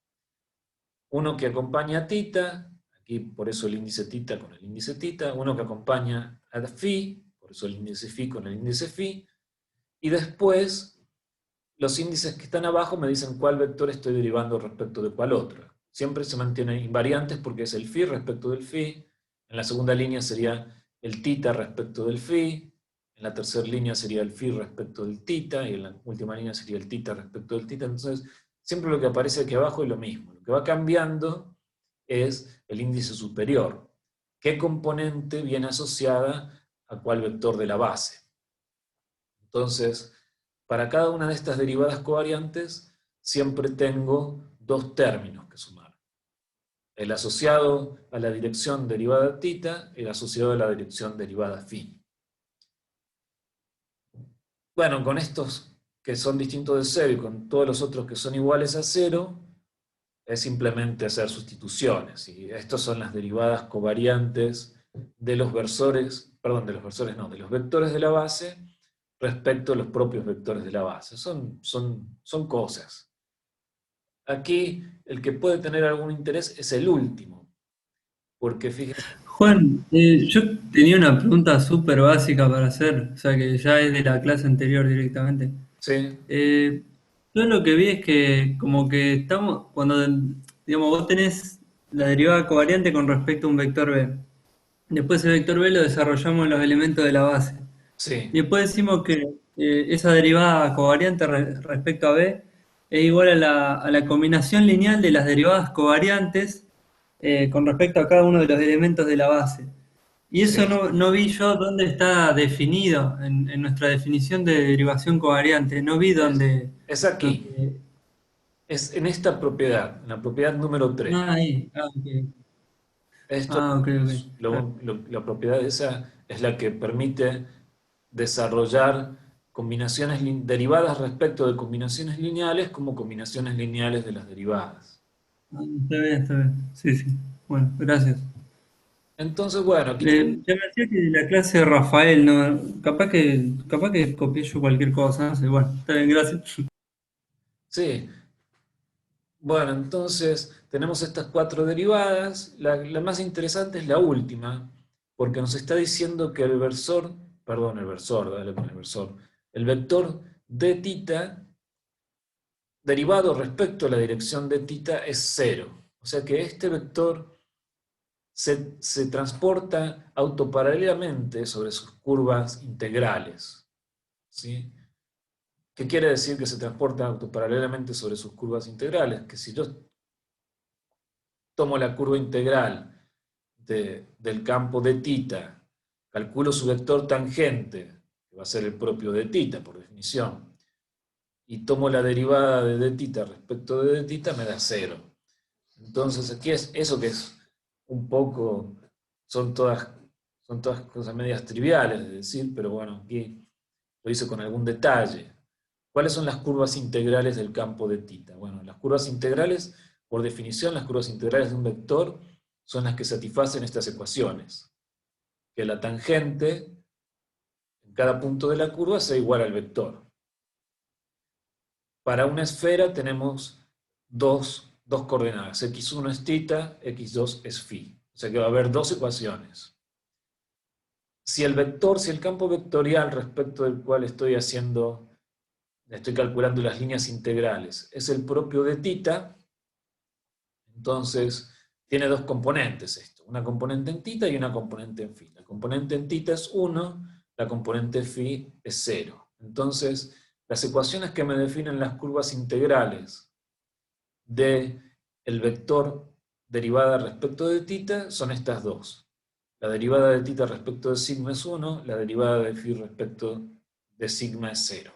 uno que acompaña a tita, aquí por eso el índice tita con el índice tita, uno que acompaña a phi, por eso el índice phi con el índice phi, y después los índices que están abajo me dicen cuál vector estoy derivando respecto de cuál otro. Siempre se mantienen invariantes porque es el phi respecto del phi, en la segunda línea sería el tita respecto del phi, en la tercera línea sería el phi respecto del tita, y en la última línea sería el tita respecto del tita. Entonces, siempre lo que aparece aquí abajo es lo mismo. Lo que va cambiando es el índice superior. ¿Qué componente viene asociada a cuál vector de la base? Entonces, para cada una de estas derivadas covariantes, siempre tengo dos términos que sumar. El asociado a la dirección derivada tita y el asociado a la dirección derivada phi. Bueno, con estos que son distintos de 0 y con todos los otros que son iguales a 0, es simplemente hacer sustituciones. Y estas son las derivadas covariantes de los versores, perdón, de los versores no, de los vectores de la base respecto a los propios vectores de la base. Son cosas. Aquí el que puede tener algún interés es el último, porque fíjense. Juan, yo tenía una pregunta súper básica para hacer, o sea que ya es de la clase anterior directamente. Sí, Eh, yo lo que vi es que como que estamos, cuando digamos vos tenés la derivada covariante con respecto a un vector B, después el vector B lo desarrollamos en los elementos de la base. sí, Y después decimos que esa derivada covariante respecto a B es igual a la combinación lineal de las derivadas covariantes con respecto a cada uno de los elementos de la base. Y eso sí. no vi yo dónde está definido en nuestra definición de derivación covariante. No vi Es aquí, dónde- es en esta propiedad, en la propiedad número 3. ah, ahí. Ah, ok. Esto, Ah, ok, ok. la propiedad esa es la que permite desarrollar combinaciones derivadas respecto de combinaciones lineales como combinaciones lineales de las derivadas. Ah, está bien, está bien. Sí, sí. Bueno, gracias. Entonces, bueno, aquí Ya me decía que de la clase de Rafael, ¿no? Capaz que copié yo cualquier cosa, no sé. Bueno, está bien, gracias. sí. Bueno, entonces tenemos estas cuatro derivadas. La más interesante es la última, porque nos está diciendo que el versor, perdón, el versor, dale con el versor, el vector de tita derivado respecto a la dirección de tita es cero. O sea que este vector se transporta autoparalelamente sobre sus curvas integrales. ¿Sí? ¿Qué quiere decir que se transporta autoparalelamente sobre sus curvas integrales? Que si yo tomo la curva integral del campo de tita, calculo su vector tangente, que va a ser el propio de tita por definición, y tomo la derivada de d respecto de d me da cero. Entonces aquí es eso que es un poco, son todas, son todas cosas medias triviales de decir, pero bueno, aquí lo hice con algún detalle. ¿Cuáles son las curvas integrales del campo de tita? Bueno, las curvas integrales, por definición, las curvas integrales de un vector son las que satisfacen estas ecuaciones. Que la tangente en cada punto de la curva sea igual al vector. Para una esfera tenemos dos coordenadas. x1 es tita, x2 es phi. O sea que va a haber dos ecuaciones. Si el campo vectorial respecto del cual estoy calculando las líneas integrales, es el propio de tita, entonces tiene dos componentes esto. Una componente en tita y una componente en phi. La componente en tita es 1, la componente phi es 0. Entonces, las ecuaciones que me definen las curvas integrales del vector derivada respecto de tita son estas dos. La derivada de tita respecto de sigma es 1, la derivada de phi respecto de sigma es 0.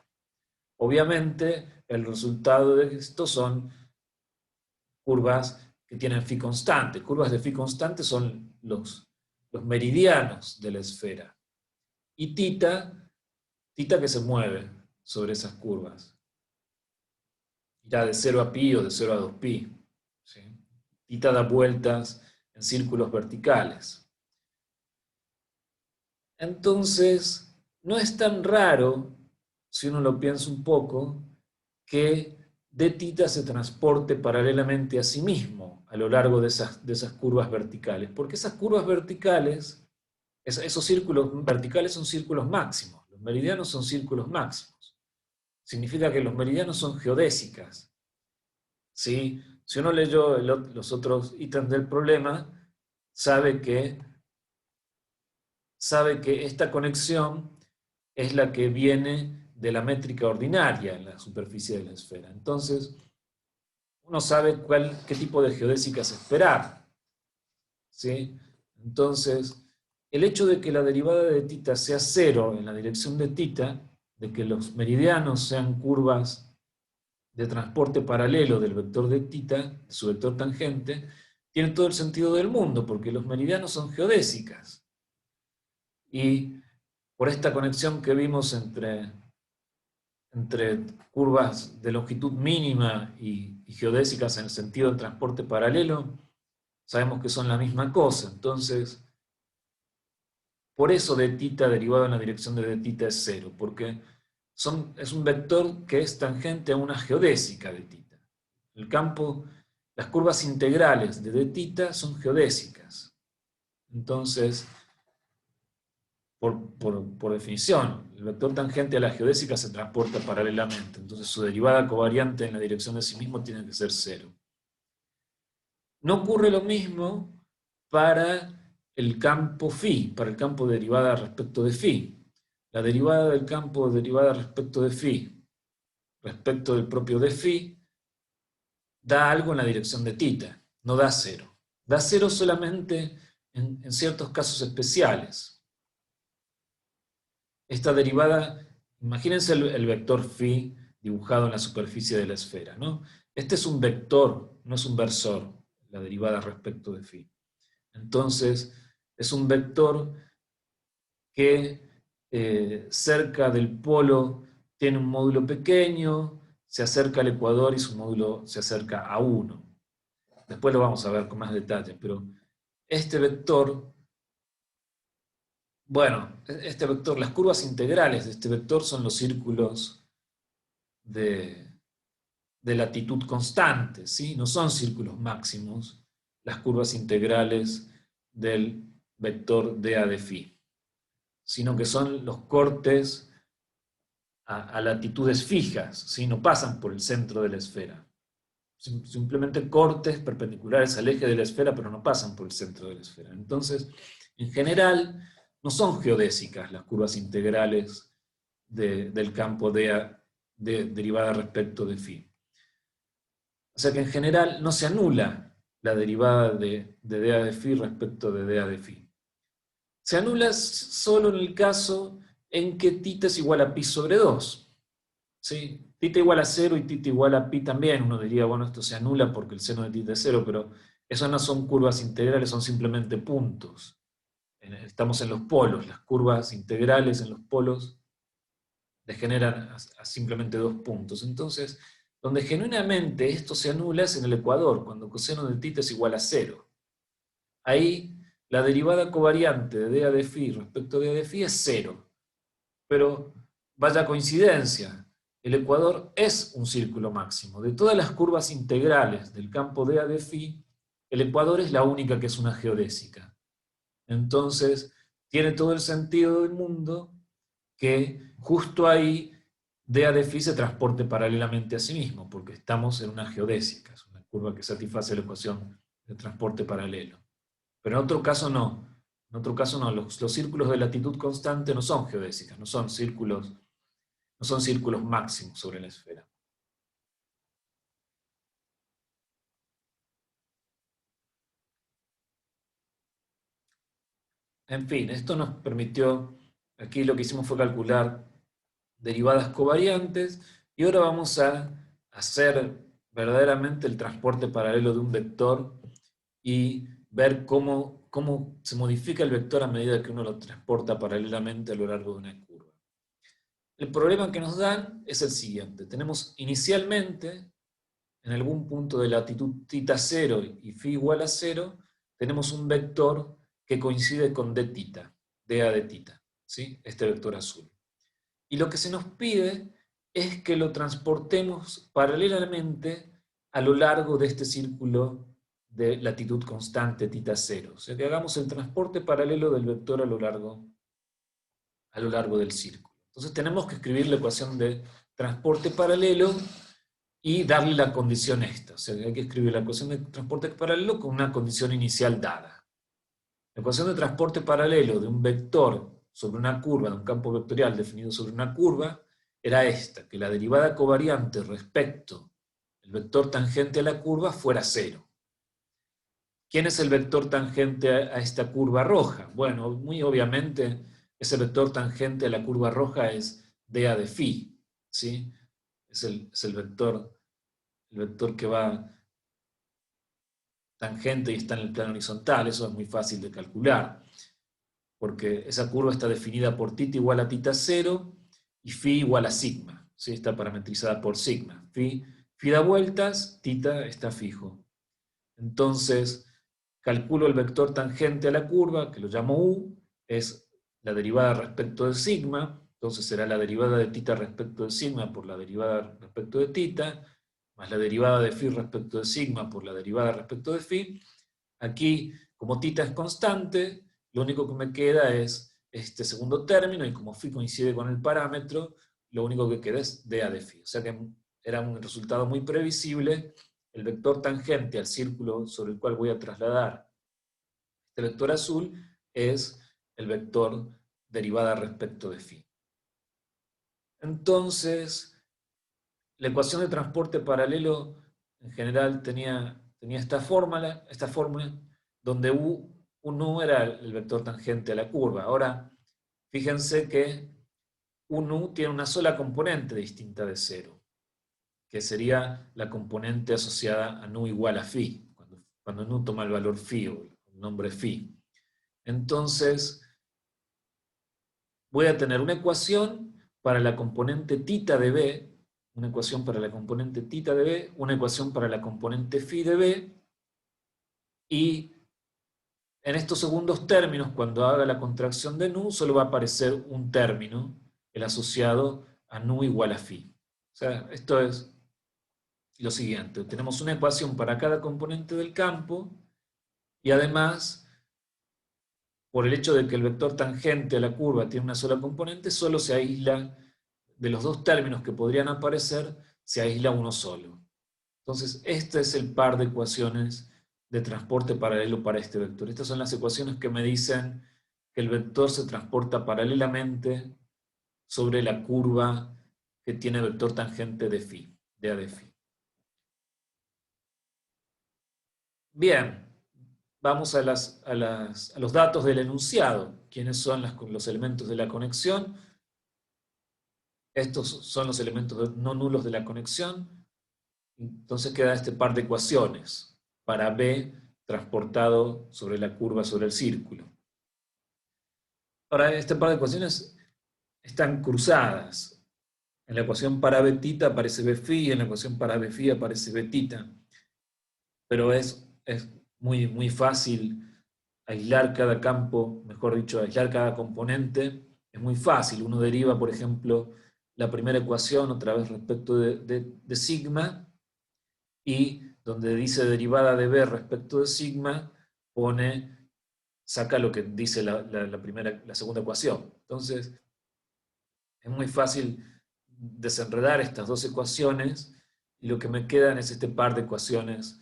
Obviamente, el resultado de esto son curvas que tienen phi constante. Curvas de phi constante son los meridianos de la esfera. Y tita que se mueve sobre esas curvas. Irá de 0 a pi o de 0 a 2pi. ¿Sí? Tita da vueltas en círculos verticales. Entonces, no es tan raro, si uno lo piensa un poco, que dθ se transporte paralelamente a sí mismo a lo largo de esas curvas verticales, porque esas curvas verticales, esos círculos verticales son círculos máximos, los meridianos son círculos máximos. Significa que los meridianos son geodésicas. ¿Sí? Si uno leyó los otros ítems del problema, sabe que esta conexión es la que viene de la métrica ordinaria en la superficie de la esfera. Entonces, uno sabe qué tipo de geodésicas esperar. ¿Sí? Entonces, el hecho de que la derivada de θ sea 0 en la dirección de θ, de que los meridianos sean curvas de transporte paralelo del vector de θ, de su vector tangente, tiene todo el sentido del mundo, porque los meridianos son geodésicas. Y por esta conexión que vimos entre curvas de longitud mínima y geodésicas en el sentido del transporte paralelo, sabemos que son la misma cosa. Entonces, por eso dθ derivado en la dirección de dθ es 0, porque es un vector que es tangente a una geodésica de θ. El campo, las curvas integrales de dθ son geodésicas. Entonces, por definición, el vector tangente a la geodésica se transporta paralelamente. Entonces, su derivada covariante en la dirección de sí mismo tiene que ser 0. No ocurre lo mismo para el campo φ, para el campo de derivada respecto de φ. La derivada del campo de derivada respecto de φ, respecto del propio de φ, da algo en la dirección de θ, no da 0. Da 0 solamente en ciertos casos especiales. Esta derivada, imagínense el vector φ dibujado en la superficie de la esfera, ¿no? Este es un vector, no es un versor, la derivada respecto de φ. Entonces, es un vector que cerca del polo tiene un módulo pequeño, se acerca al ecuador y su módulo se acerca a 1. Después lo vamos a ver con más detalle, pero este vector, bueno, las curvas integrales de este vector son los círculos de latitud constante, ¿sí? No son círculos máximos las curvas integrales del vector dA de φ, sino que son los cortes a latitudes fijas, ¿sí? No pasan por el centro de la esfera. Simplemente cortes perpendiculares al eje de la esfera, pero no pasan por el centro de la esfera. Entonces, en general, no son geodésicas las curvas integrales del campo de derivada respecto de φ. O sea que en general no se anula la derivada de dA de φ respecto de dA de φ. Se anula solo en el caso en que θ es igual a pi sobre 2. ¿Sí? Θ igual a 0 y θ igual a pi también. Uno diría, bueno, esto se anula porque el seno de θ es 0, pero eso no son curvas integrales, son simplemente puntos. Estamos en los polos. Las curvas integrales en los polos degeneran a simplemente 2 puntos. Entonces, donde genuinamente esto se anula es en el ecuador, cuando coseno de θ es igual a 0. Ahí la derivada covariante de dA de φ respecto de dA de φ es 0. Pero vaya coincidencia, el ecuador es un círculo máximo. De todas las curvas integrales del campo dA de φ, el ecuador es la única que es una geodésica. Entonces, tiene todo el sentido del mundo que justo ahí dA de φ se transporte paralelamente a sí mismo, porque estamos en una geodésica, es una curva que satisface la ecuación de transporte paralelo. Pero en otro caso no. En otro caso no. Los círculos de latitud constante no son geodésicas, no son círculos máximos sobre la esfera. En fin, esto nos permitió, aquí lo que hicimos fue calcular derivadas covariantes, y ahora vamos a hacer verdaderamente el transporte paralelo de un vector y ver cómo se modifica el vector a medida que uno lo transporta paralelamente a lo largo de una curva. El problema que nos dan es el siguiente. Tenemos inicialmente, en algún punto de latitud θ0 y φ igual a 0, tenemos un vector que coincide con d tita, dA de tita, ¿sí? Este vector azul. Y lo que se nos pide es que lo transportemos paralelamente a lo largo de este círculo de latitud constante tita 0. O sea, que hagamos el transporte paralelo del vector a lo largo del círculo. Entonces tenemos que escribir la ecuación de transporte paralelo y darle la condición esta. O sea, hay que escribir la ecuación de transporte paralelo con una condición inicial dada. La ecuación de transporte paralelo de un vector sobre una curva, de un campo vectorial definido sobre una curva, era esta, que la derivada covariante respecto al vector tangente a la curva fuera 0. ¿Quién es el vector tangente a esta curva roja? Bueno, muy obviamente ese vector tangente a la curva roja es dA de phi, ¿sí? Es el vector que va tangente y está en el plano horizontal. Eso es muy fácil de calcular, porque esa curva está definida por θ igual a θ 0 y phi igual a sigma, ¿sí? Está parametrizada por sigma. Phi da vueltas, θ está fijo. Entonces, calculo el vector tangente a la curva, que lo llamo u, es la derivada respecto de sigma, entonces será la derivada de θ respecto de sigma por la derivada respecto de θ, más la derivada de phi respecto de sigma por la derivada respecto de phi. Aquí, como θ es constante, lo único que me queda es este segundo término, y como phi coincide con el parámetro, lo único que queda es dA de phi. O sea que era un resultado muy previsible. El vector tangente al círculo sobre el cual voy a trasladar este vector azul es el vector derivada respecto de phi. Entonces, la ecuación de transporte paralelo en general tenía esta fórmula donde u era el vector tangente a la curva. Ahora, fíjense que u tiene una sola componente distinta de 0, que sería la componente asociada a nu igual a phi, cuando nu toma el valor phi o el nombre phi. Entonces, voy a tener una ecuación para la componente θ de b, una ecuación para la componente θ de b, una ecuación para la componente phi de b, y en estos segundos términos, cuando haga la contracción de nu, solo va a aparecer un término, el asociado a nu igual a phi. O sea, esto es lo siguiente: tenemos una ecuación para cada componente del campo, y además, por el hecho de que el vector tangente a la curva tiene una sola componente, solo se aísla, de los dos términos que podrían aparecer, se aísla uno solo. Entonces, este es el par de ecuaciones de transporte paralelo para este vector. Estas son las ecuaciones que me dicen que el vector se transporta paralelamente sobre la curva que tiene vector tangente de phi, dA de phi. Bien, vamos a los datos del enunciado. ¿Quiénes son los elementos de la conexión? Estos son los elementos no nulos de la conexión. Entonces queda este par de ecuaciones para B transportado sobre la curva sobre el círculo. Ahora, este par de ecuaciones están cruzadas. En la ecuación para B θ aparece B phi, en la ecuación para B phi aparece B θ. Pero es muy, muy fácil aislar cada campo, mejor dicho, aislar cada componente. Es muy fácil. Uno deriva, por ejemplo, la primera ecuación otra vez respecto de sigma, y donde dice derivada de b respecto de sigma, saca lo que dice la segunda ecuación. Entonces, es muy fácil desenredar estas dos ecuaciones, y lo que me quedan es este par de ecuaciones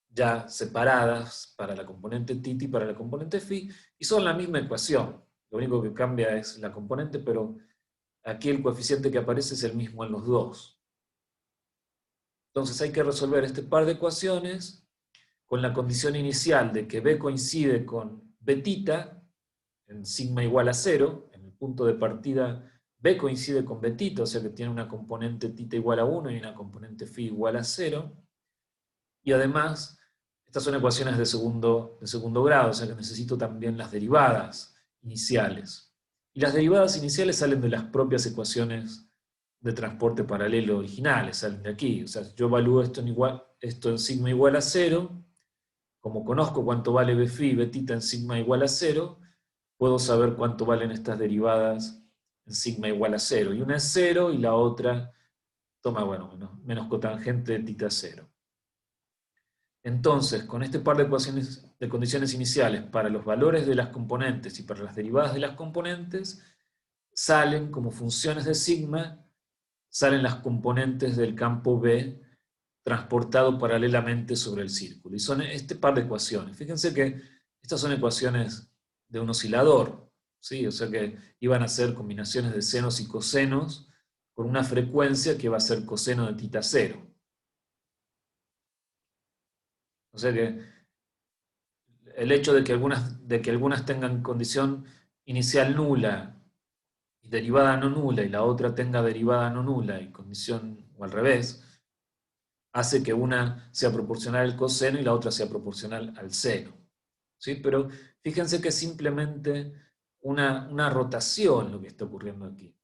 ya separadas para la componente θ y para la componente phi, y son la misma ecuación. Lo único que cambia es la componente, pero aquí el coeficiente que aparece es el mismo en los dos. Entonces hay que resolver este par de ecuaciones con la condición inicial de que B coincide con B θ en sigma igual a 0. En el punto de partida B coincide con B θ, o sea que tiene una componente θ igual a 1 y una componente phi igual a 0. Y además, estas son ecuaciones de segundo grado, o sea que necesito también las derivadas iniciales. Y las derivadas iniciales salen de las propias ecuaciones de transporte paralelo originales, salen de aquí. O sea, yo evalúo esto en sigma igual a 0, como conozco cuánto vale b phi y b tita en sigma igual a 0, puedo saber cuánto valen estas derivadas en sigma igual a 0. Y una es 0 y la otra toma, bueno, menos cotangente de tita 0. Entonces, con este par de ecuaciones de condiciones iniciales para los valores de las componentes y para las derivadas de las componentes, salen como funciones de sigma, salen las componentes del campo B transportado paralelamente sobre el círculo. Y son este par de ecuaciones. Fíjense que estas son ecuaciones de un oscilador, ¿sí? O sea que iban a ser combinaciones de senos y cosenos con una frecuencia que va a ser coseno de tita 0. O sea que el hecho de que algunas tengan condición inicial nula y derivada no nula, y la otra tenga derivada no nula y condición, o al revés, hace que una sea proporcional al coseno y la otra sea proporcional al seno. ¿Sí? Pero fíjense que es simplemente una rotación lo que está ocurriendo aquí.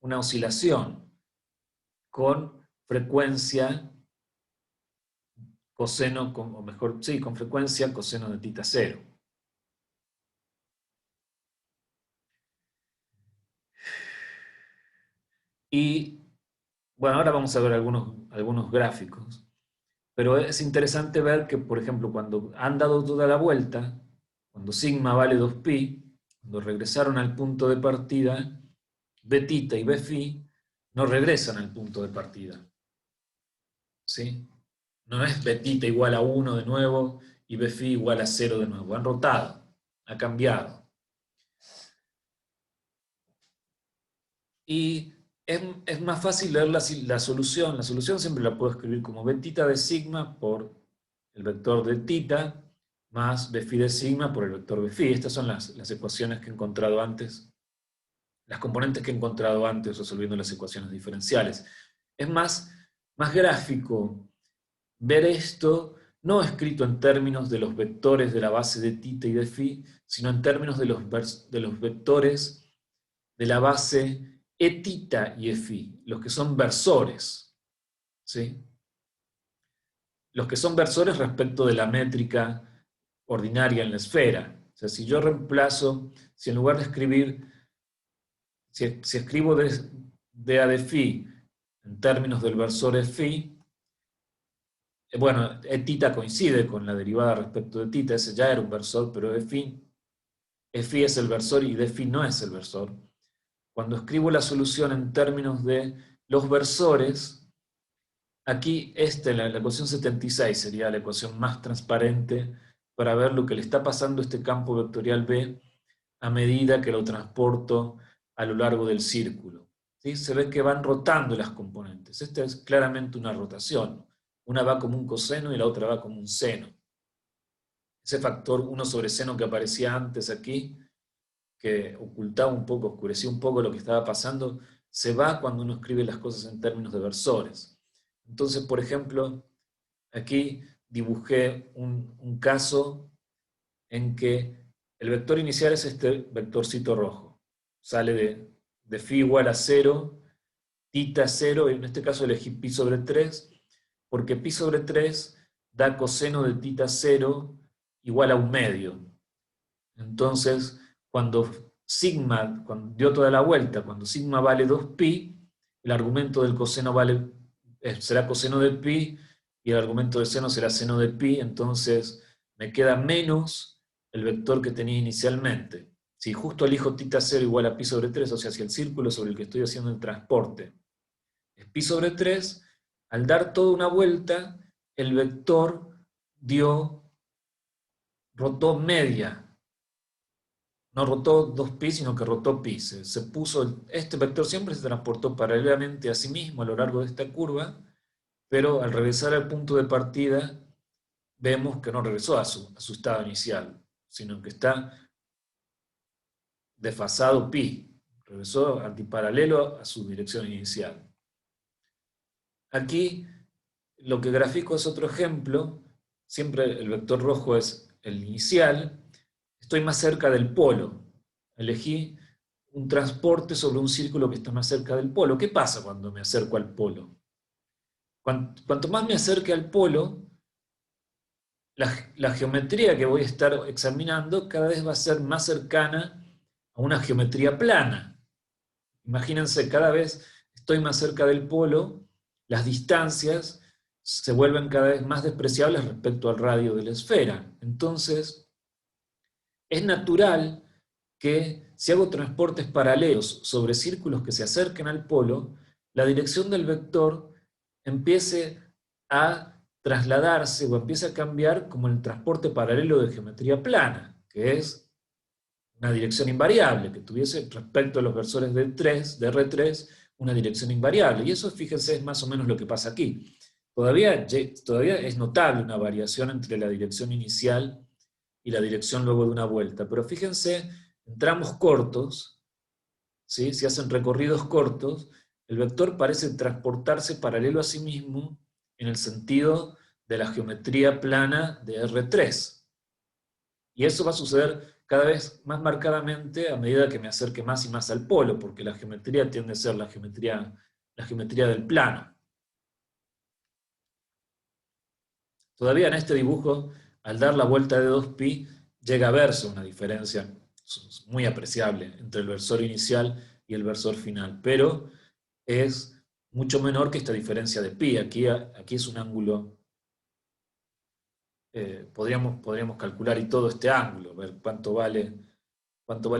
Una oscilación con frecuencia coseno, o mejor, sí, con frecuencia coseno de tita 0. Y bueno, ahora vamos a ver algunos gráficos. Pero es interesante ver que, por ejemplo, cuando han dado toda la vuelta, cuando sigma vale 2pi, cuando regresaron al punto de partida, b tita y b phi no regresan al punto de partida. ¿Sí? No es b tita igual a 1 de nuevo y b phi igual a 0 de nuevo. Han rotado, ha cambiado. Y es más fácil leer la solución. La solución siempre la puedo escribir como b tita de sigma por el vector de tita más b phi de sigma por el vector b phi. Estas son las ecuaciones que he encontrado antes, las componentes que he encontrado antes resolviendo las ecuaciones diferenciales. Es más gráfico ver esto no escrito en términos de los vectores de la base de tita y de phi, sino en términos de los vectores de la base e tita y e phi, los que son versores, ¿sí? Los que son versores respecto de la métrica ordinaria en la esfera. O sea, si yo reemplazo, si en lugar de escribir, si escribo dA de phi en términos del versor e phi, bueno, e tita coincide con la derivada respecto de tita, ese ya era un versor, pero e phi es el versor y d phi no es el versor. Cuando escribo la solución en términos de los versores, aquí la ecuación 76 sería la ecuación más transparente para ver lo que le está pasando a este campo vectorial B a medida que lo transporto a lo largo del círculo. ¿Sí? Se ve que van rotando las componentes. Esta es claramente una rotación. Una va como un coseno y la otra va como un seno. Ese factor 1 sobre seno que aparecía antes aquí, que ocultaba un poco, oscurecía un poco lo que estaba pasando, se va cuando uno escribe las cosas en términos de versores. Entonces, por ejemplo, aquí dibujé un caso en que el vector inicial es este vectorcito rojo. Sale de phi igual a 0, tita 0, y en este caso elegí pi sobre 3, porque pi sobre 3 da coseno de tita 0 igual a 1/2. Entonces, cuando dio toda la vuelta, cuando sigma vale 2pi, el argumento del coseno será coseno de pi, y el argumento del seno será seno de pi, entonces me queda menos el vector que tenía inicialmente. Si justo elijo tita 0 igual a pi sobre 3, o sea, si el círculo sobre el que estoy haciendo el transporte es pi sobre 3, al dar toda una vuelta, el vector rotó media. No rotó 2pi, sino que rotó pi. Este vector siempre se transportó paralelamente a sí mismo a lo largo de esta curva, pero al regresar al punto de partida, vemos que no regresó a su estado inicial, sino que está desfasado pi. Regresó antiparalelo a su dirección inicial. Aquí lo que grafico es otro ejemplo. Siempre el vector rojo es el inicial. Estoy más cerca del polo. Elegí un transporte sobre un círculo que está más cerca del polo. ¿Qué pasa cuando me acerco al polo? Cuanto más me acerque al polo, la geometría que voy a estar examinando cada vez va a ser más cercana a una geometría plana. Imagínense, cada vez estoy más cerca del polo, las distancias se vuelven cada vez más despreciables respecto al radio de la esfera. Entonces, es natural que si hago transportes paralelos sobre círculos que se acerquen al polo, la dirección del vector empiece a trasladarse o empiece a cambiar como el transporte paralelo de geometría plana, que es una dirección invariable, que tuviese respecto a los versores de R3 una dirección invariable. Y eso, fíjense, es más o menos lo que pasa aquí. Todavía es notable una variación entre la dirección inicial y la dirección luego de una vuelta, pero fíjense, en tramos cortos, ¿sí? Si hacen recorridos cortos, el vector parece transportarse paralelo a sí mismo en el sentido de la geometría plana de R3. Y eso va a suceder cada vez más marcadamente a medida que me acerque más y más al polo, porque la geometría tiende a ser la geometría del plano. Todavía en este dibujo, al dar la vuelta de 2π, llega a verse una diferencia muy apreciable entre el versor inicial y el versor final, pero es mucho menor que esta diferencia de pi. Aquí es un ángulo, podríamos calcular y todo este ángulo, ver cuánto vale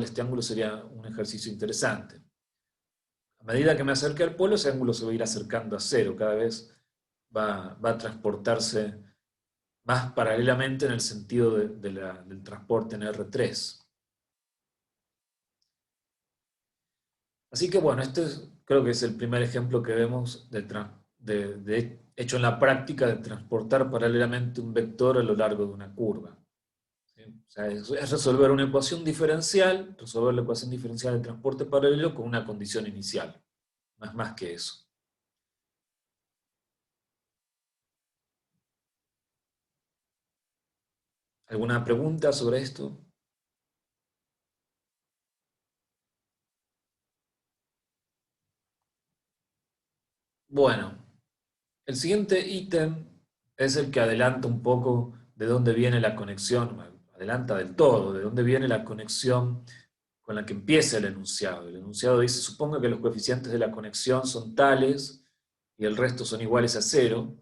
este ángulo sería un ejercicio interesante. A medida que me acerque al polo, ese ángulo se va a ir acercando a cero, cada vez va a transportarse más paralelamente en el sentido del transporte en R3. Así que bueno, creo que es el primer ejemplo que vemos hecho en la práctica de transportar paralelamente un vector a lo largo de una curva. ¿Sí? O sea, es resolver una ecuación diferencial, resolver la ecuación diferencial de transporte paralelo con una condición inicial. No es más que eso. ¿Alguna pregunta sobre esto? Bueno, el siguiente ítem es el que adelanta un poco de dónde viene la conexión, adelanta del todo, de dónde viene la conexión con la que empieza el enunciado. El enunciado dice, suponga que los coeficientes de la conexión son tales y el resto son iguales a 0.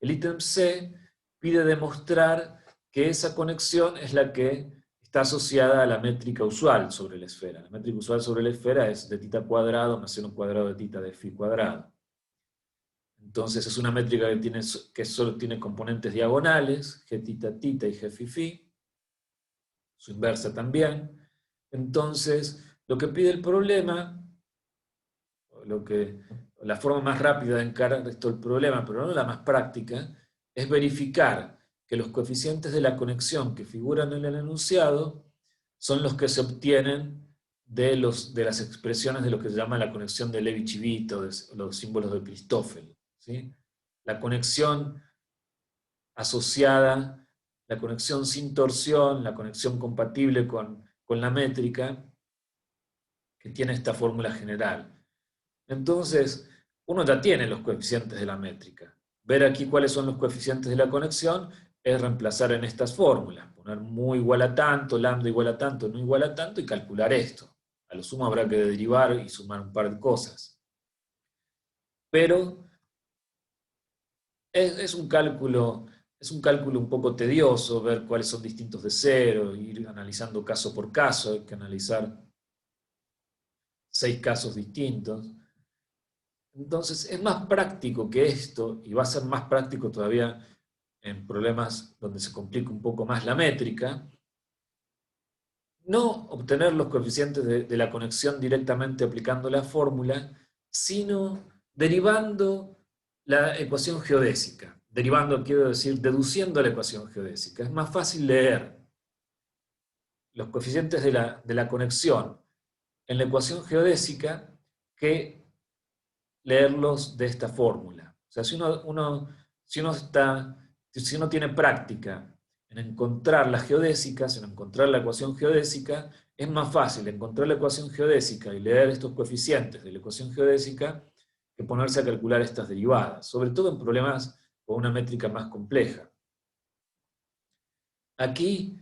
El ítem C pide demostrar que esa conexión es la que está asociada a la métrica usual sobre la esfera. La métrica usual sobre la esfera es de θ cuadrado más 1 cuadrado de θ de φ cuadrado. Entonces es una métrica que solo tiene componentes diagonales, gθ, θ y gφ, su inversa también. Entonces, lo que pide el problema, la forma más rápida de encarar esto el problema, pero no la más práctica, es verificar que los coeficientes de la conexión que figuran en el enunciado son los que se obtienen de las expresiones de lo que se llama la conexión de Levi-Civita, los símbolos de Christoffel, ¿sí? La conexión asociada, la conexión sin torsión, la conexión compatible con la métrica, que tiene esta fórmula general. Entonces, uno ya tiene los coeficientes de la métrica. Ver aquí cuáles son los coeficientes de la conexión es reemplazar en estas fórmulas, poner mu igual a tanto, lambda igual a tanto, no igual a tanto, y calcular esto. A lo sumo habrá que derivar y sumar un par de cosas. Pero es un cálculo un poco tedioso, ver cuáles son distintos de cero, ir analizando caso por caso, hay que analizar 6 casos distintos. Entonces es más práctico que esto, y va a ser más práctico todavía en problemas donde se complica un poco más la métrica, no obtener los coeficientes de la conexión directamente aplicando la fórmula, sino derivando la ecuación geodésica. Derivando, quiero decir, deduciendo la ecuación geodésica. Es más fácil leer los coeficientes de la conexión en la ecuación geodésica que leerlos de esta fórmula. O sea, si uno tiene práctica en encontrar las geodésicas, en encontrar la ecuación geodésica, es más fácil encontrar la ecuación geodésica y leer estos coeficientes de la ecuación geodésica que ponerse a calcular estas derivadas, sobre todo en problemas con una métrica más compleja. Aquí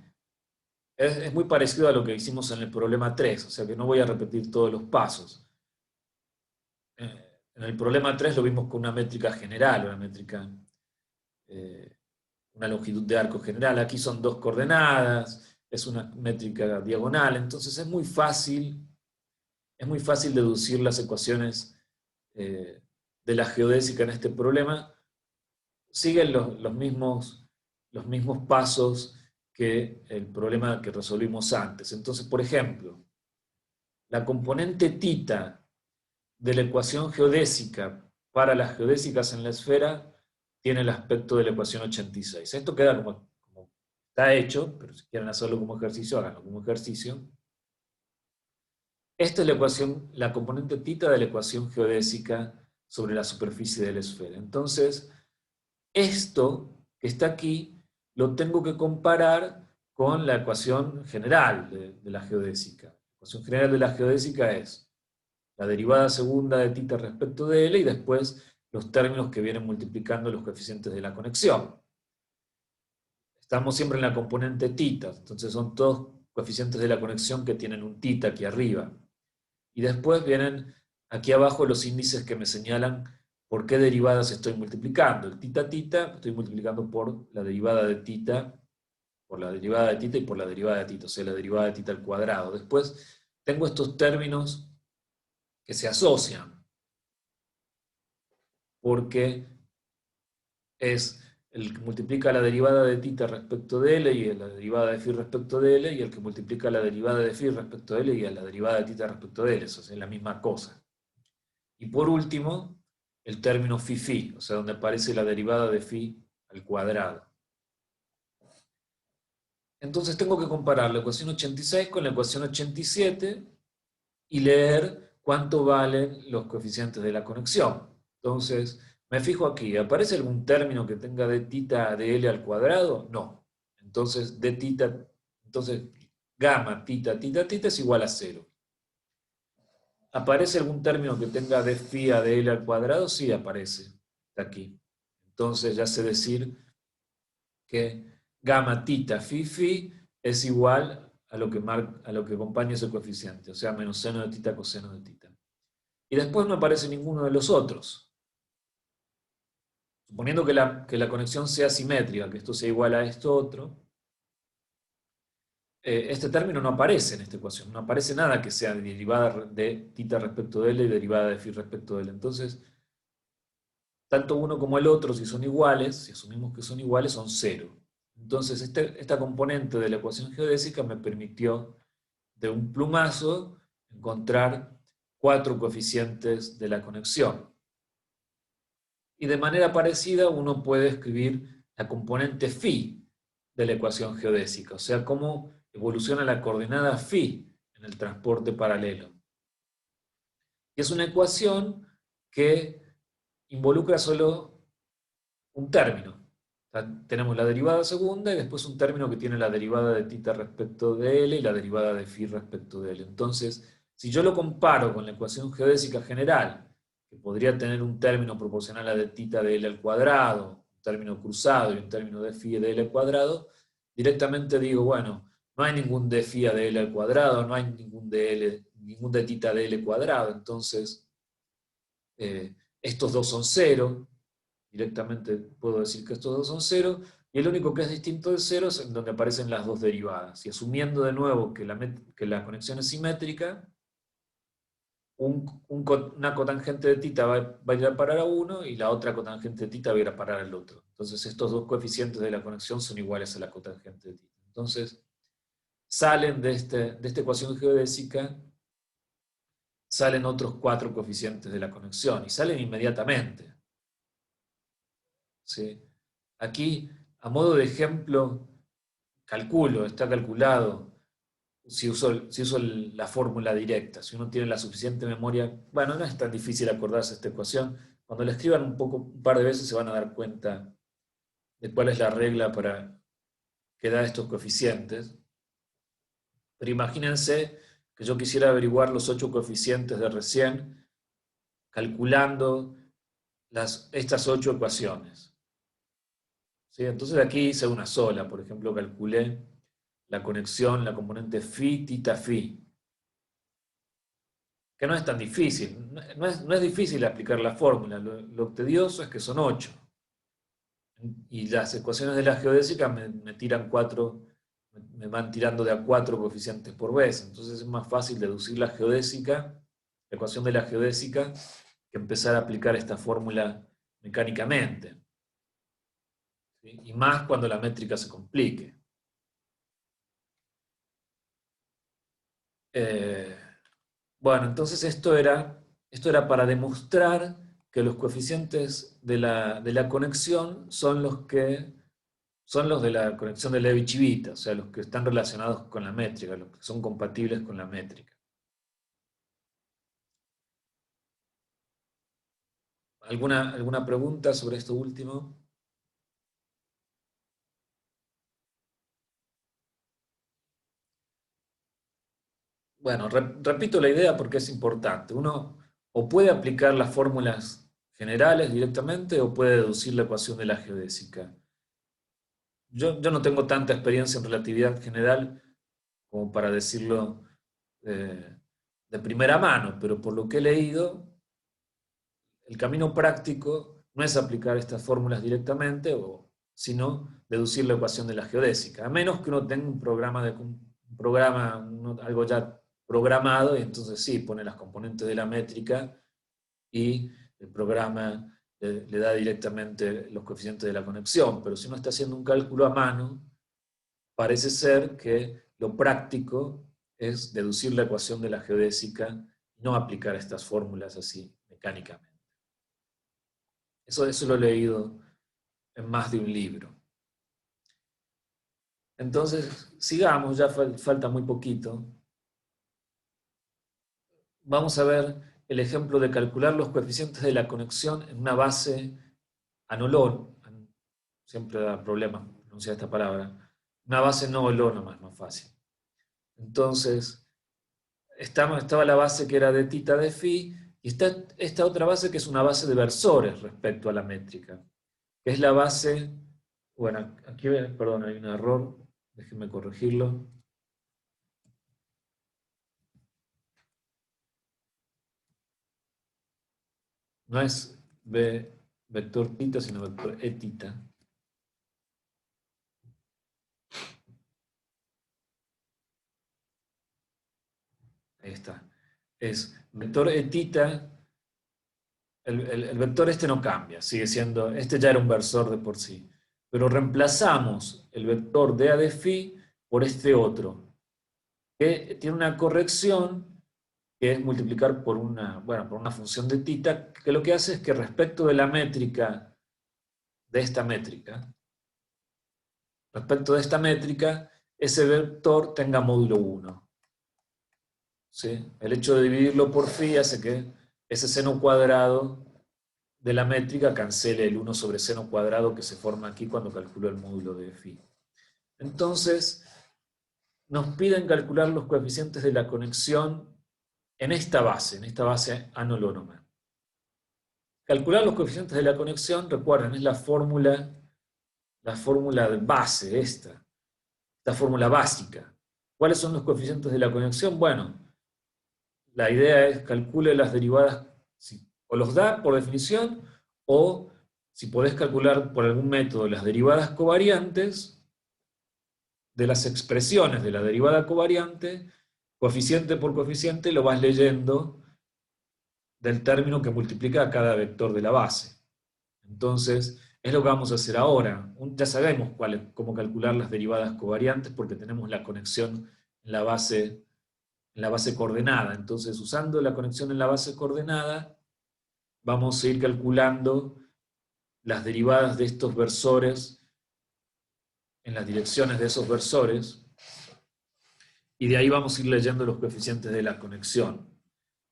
es muy parecido a lo que hicimos en el problema 3, o sea que no voy a repetir todos los pasos. En el problema 3 lo vimos con una métrica general, una longitud de arco general. Aquí son dos coordenadas, es una métrica diagonal, entonces es muy fácil deducir las ecuaciones de la geodésica en este problema. Siguen los mismos pasos que el problema que resolvimos antes. Entonces, por ejemplo, la componente θ de la ecuación geodésica para las geodésicas en la esfera tiene el aspecto de la ecuación 86. Esto queda como está hecho, pero si quieren hacerlo como ejercicio, háganlo como ejercicio. Esta es la componente θ de la ecuación geodésica sobre la superficie de la esfera. Entonces, esto que está aquí lo tengo que comparar con la ecuación general de la geodésica. La ecuación general de la geodésica es la derivada segunda de θ respecto de L y después los términos que vienen multiplicando los coeficientes de la conexión. Estamos siempre en la componente θ, entonces son todos coeficientes de la conexión que tienen un θ aquí arriba. Y después vienen aquí abajo los índices que me señalan por qué derivadas estoy multiplicando. El θ estoy multiplicando por la derivada de θ, por la derivada de θ y por la derivada de θ, o sea, la derivada de θ al cuadrado. Después tengo estos términos que se asocian, porque es el que multiplica la derivada de θ respecto de L y la derivada de φ respecto de L, y el que multiplica la derivada de φ respecto de L y la derivada de θ respecto de L, eso es la misma cosa. Y por último, el término φ, o sea, donde aparece la derivada de φ al cuadrado. Entonces tengo que comparar la ecuación 86 con la ecuación 87 y leer cuánto valen los coeficientes de la conexión. Entonces, me fijo aquí, ¿aparece algún término que tenga de θ de L al cuadrado? No. Entonces, gamma θ es igual a 0. ¿Aparece algún término que tenga de φ a de L al cuadrado? Sí, aparece. Está aquí. Entonces ya sé decir que gamma θ φ es igual a lo que acompaña ese coeficiente, o sea, menos seno de θ coseno de θ. Y después no aparece ninguno de los otros. Suponiendo que la conexión sea simétrica, que esto sea igual a esto otro, este término no aparece en esta ecuación, no aparece nada que sea derivada de θ respecto de L y derivada de φ respecto de L. Entonces, tanto uno como el otro, si son iguales, si asumimos que son iguales, son 0. Entonces, esta componente de la ecuación geodésica me permitió, de un plumazo, encontrar 4 coeficientes de la conexión. Y de manera parecida, uno puede escribir la componente φ de la ecuación geodésica, o sea, cómo evoluciona la coordenada φ en el transporte paralelo. Y es una ecuación que involucra solo un término. O sea, tenemos la derivada segunda y después un término que tiene la derivada de θ respecto de L y la derivada de φ respecto de L. Entonces, si yo lo comparo con la ecuación geodésica general, que podría tener un término proporcional a de θ de L al cuadrado, un término cruzado y un término de φ de L al cuadrado, directamente digo, bueno, no hay ningún de φ de L al cuadrado, no hay ningún de θ de L cuadrado, entonces estos dos son 0, directamente puedo decir que estos dos son 0, y el único que es distinto de 0 es en donde aparecen las dos derivadas. Y asumiendo de nuevo que la conexión es simétrica, una cotangente de θ va a ir a parar a uno y la otra cotangente de θ va a ir a parar al otro. Entonces estos dos coeficientes de la conexión son iguales a la cotangente de θ. Entonces salen de esta ecuación geodésica, salen otros 4 coeficientes de la conexión y salen inmediatamente. ¿Sí? Aquí, a modo de ejemplo, está calculado, si uso la fórmula directa, si uno tiene la suficiente memoria, bueno, no es tan difícil acordarse esta ecuación. Cuando la escriban un par de veces se van a dar cuenta de cuál es la regla para que da estos coeficientes. Pero imagínense que yo quisiera averiguar los 8 coeficientes de recién, calculando estas 8 ecuaciones. ¿sí? Entonces aquí hice una sola, por ejemplo, calculé la conexión, la componente phi, tita, phi, que no es tan difícil, no es difícil aplicar la fórmula, lo tedioso es que son 8. Y las ecuaciones de la geodésica me tiran 4, me van tirando de a 4 coeficientes por vez, entonces es más fácil deducir la geodésica, la ecuación de la geodésica, que empezar a aplicar esta fórmula mecánicamente. ¿Sí? Y más cuando la métrica se complique. Bueno, entonces esto era para demostrar que los coeficientes de la conexión son los de la conexión de Levi-Civita, o sea, los que están relacionados con la métrica, los que son compatibles con la métrica. ¿Alguna pregunta sobre esto último? Bueno, repito la idea porque es importante. Uno o puede aplicar las fórmulas generales directamente o puede deducir la ecuación de la geodésica. Yo no tengo tanta experiencia en relatividad general como para decirlo de primera mano, pero por lo que he leído, el camino práctico no es aplicar estas fórmulas directamente, sino deducir la ecuación de la geodésica, a menos que uno tenga algo ya programado, y entonces sí, pone las componentes de la métrica y el programa le da directamente los coeficientes de la conexión, pero si uno está haciendo un cálculo a mano, parece ser que lo práctico es deducir la ecuación de la geodésica y no aplicar estas fórmulas así mecánicamente. Eso lo he leído en más de un libro. Entonces, sigamos, ya falta muy poquito. Vamos a ver el ejemplo de calcular los coeficientes de la conexión en una base anolon. Siempre da problemas pronunciar esta palabra. Una base no holónoma es más fácil. Entonces, estaba la base que era de tita de phi, y está esta otra base que es una base de versores respecto a la métrica, que es la base, bueno, aquí, perdón, hay un error, déjenme corregirlo. No es B vector tita, sino vector e tita. Ahí está. Es vector e tita. El vector este no cambia, sigue siendo, este ya era un versor de por sí. Pero reemplazamos el vector de A de phi por este otro, que tiene una corrección que es multiplicar por una función de tita, que lo que hace es que respecto de la métrica, de esta métrica, respecto de esta métrica, ese vector tenga módulo 1. ¿Sí? El hecho de dividirlo por phi hace que ese seno cuadrado de la métrica cancele el 1 sobre seno cuadrado que se forma aquí cuando calculo el módulo de phi. Entonces, nos piden calcular los coeficientes de la conexión en esta base anolonoma. Calcular los coeficientes de la conexión, recuerden, es la fórmula de base, esta fórmula básica. ¿Cuáles son los coeficientes de la conexión? Bueno, la idea es calcule las derivadas, o los da por definición, o si podés calcular por algún método las derivadas covariantes de las expresiones de la derivada covariante, coeficiente por coeficiente, lo vas leyendo del término que multiplica a cada vector de la base. Entonces, es lo que vamos a hacer ahora. Ya sabemos cómo calcular las derivadas covariantes porque tenemos la conexión en la base coordenada. Entonces, usando la conexión en la base coordenada, vamos a ir calculando las derivadas de estos versores en las direcciones de esos versores, y de ahí vamos a ir leyendo los coeficientes de la conexión.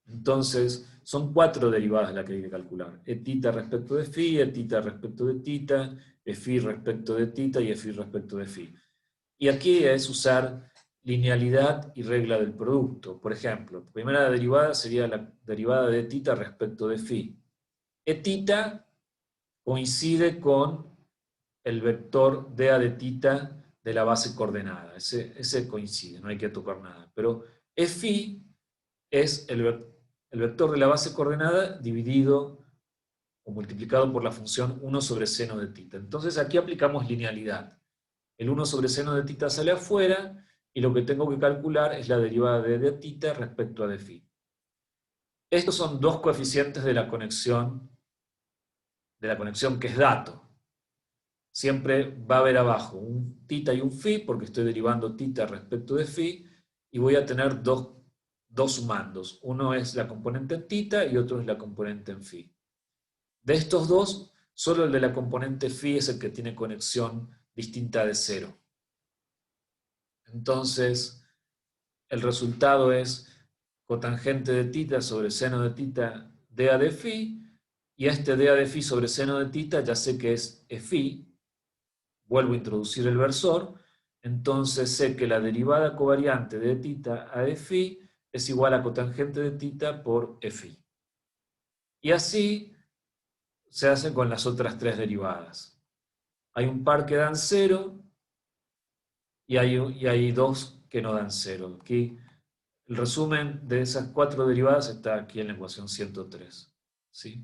Entonces, son 4 derivadas las que hay que calcular. E tita respecto de phi, e tita respecto de tita, e phi respecto de tita y e phi respecto de phi. Y aquí es usar linealidad y regla del producto. Por ejemplo, la primera derivada sería la derivada de tita respecto de phi. E tita coincide con el vector dA de tita de la base coordenada. Ese coincide, no hay que tocar nada. Pero Φ es el vector de la base coordenada dividido o multiplicado por la función 1 sobre seno de tita. Entonces aquí aplicamos linealidad. El 1 sobre seno de tita sale afuera y lo que tengo que calcular es la derivada de tita respecto a de phi. Estos son dos coeficientes de la conexión que es dato. Siempre va a haber abajo un tita y un phi, porque estoy derivando tita respecto de phi, y voy a tener dos sumandos. Uno es la componente en tita y otro es la componente en phi. De estos dos, solo el de la componente phi es el que tiene conexión distinta de cero. Entonces, el resultado es cotangente de tita sobre seno de tita dA de phi, y a este dA de phi sobre seno de tita ya sé que es phi. Vuelvo a introducir el versor, entonces sé que la derivada covariante de tita a de phi es igual a cotangente de tita por phi. Y así se hace con las otras tres derivadas. Hay un par que dan 0 y hay dos que no dan 0. Aquí, el resumen de esas cuatro derivadas está aquí en la ecuación 103. ¿Sí?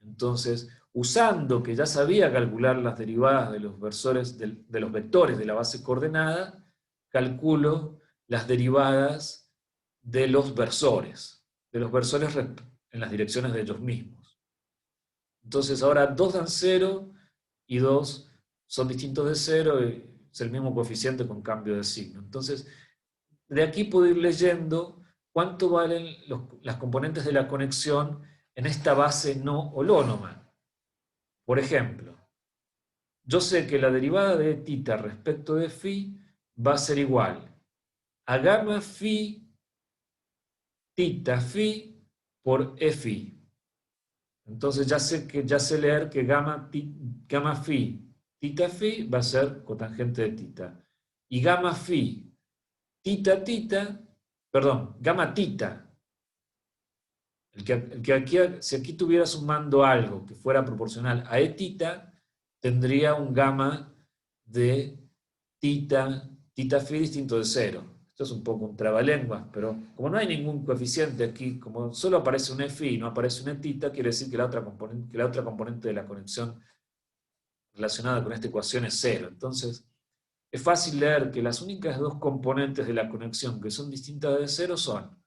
Entonces, usando que ya sabía calcular las derivadas de los vectores de la base coordenada, calculo las derivadas de los versores en las direcciones de ellos mismos. Entonces ahora 2 dan 0 y 2 son distintos de 0, y es el mismo coeficiente con cambio de signo. Entonces, de aquí puedo ir leyendo cuánto valen las componentes de la conexión en esta base no holónoma. Por ejemplo, yo sé que la derivada de tita respecto de phi va a ser igual a gamma phi tita phi por phi. Entonces ya sé leer que gamma phi tita phi va a ser cotangente de tita. Y gamma phi gamma tita. Si aquí estuviera sumando algo que fuera proporcional a tita, tendría un gamma de tita phi distinto de 0. Esto es un poco un trabalenguas, pero como no hay ningún coeficiente aquí, como solo aparece un phi y no aparece una tita, quiere decir que la otra componente de la conexión relacionada con esta ecuación es 0. Entonces, es fácil leer que las únicas dos componentes de la conexión que son distintas de 0 son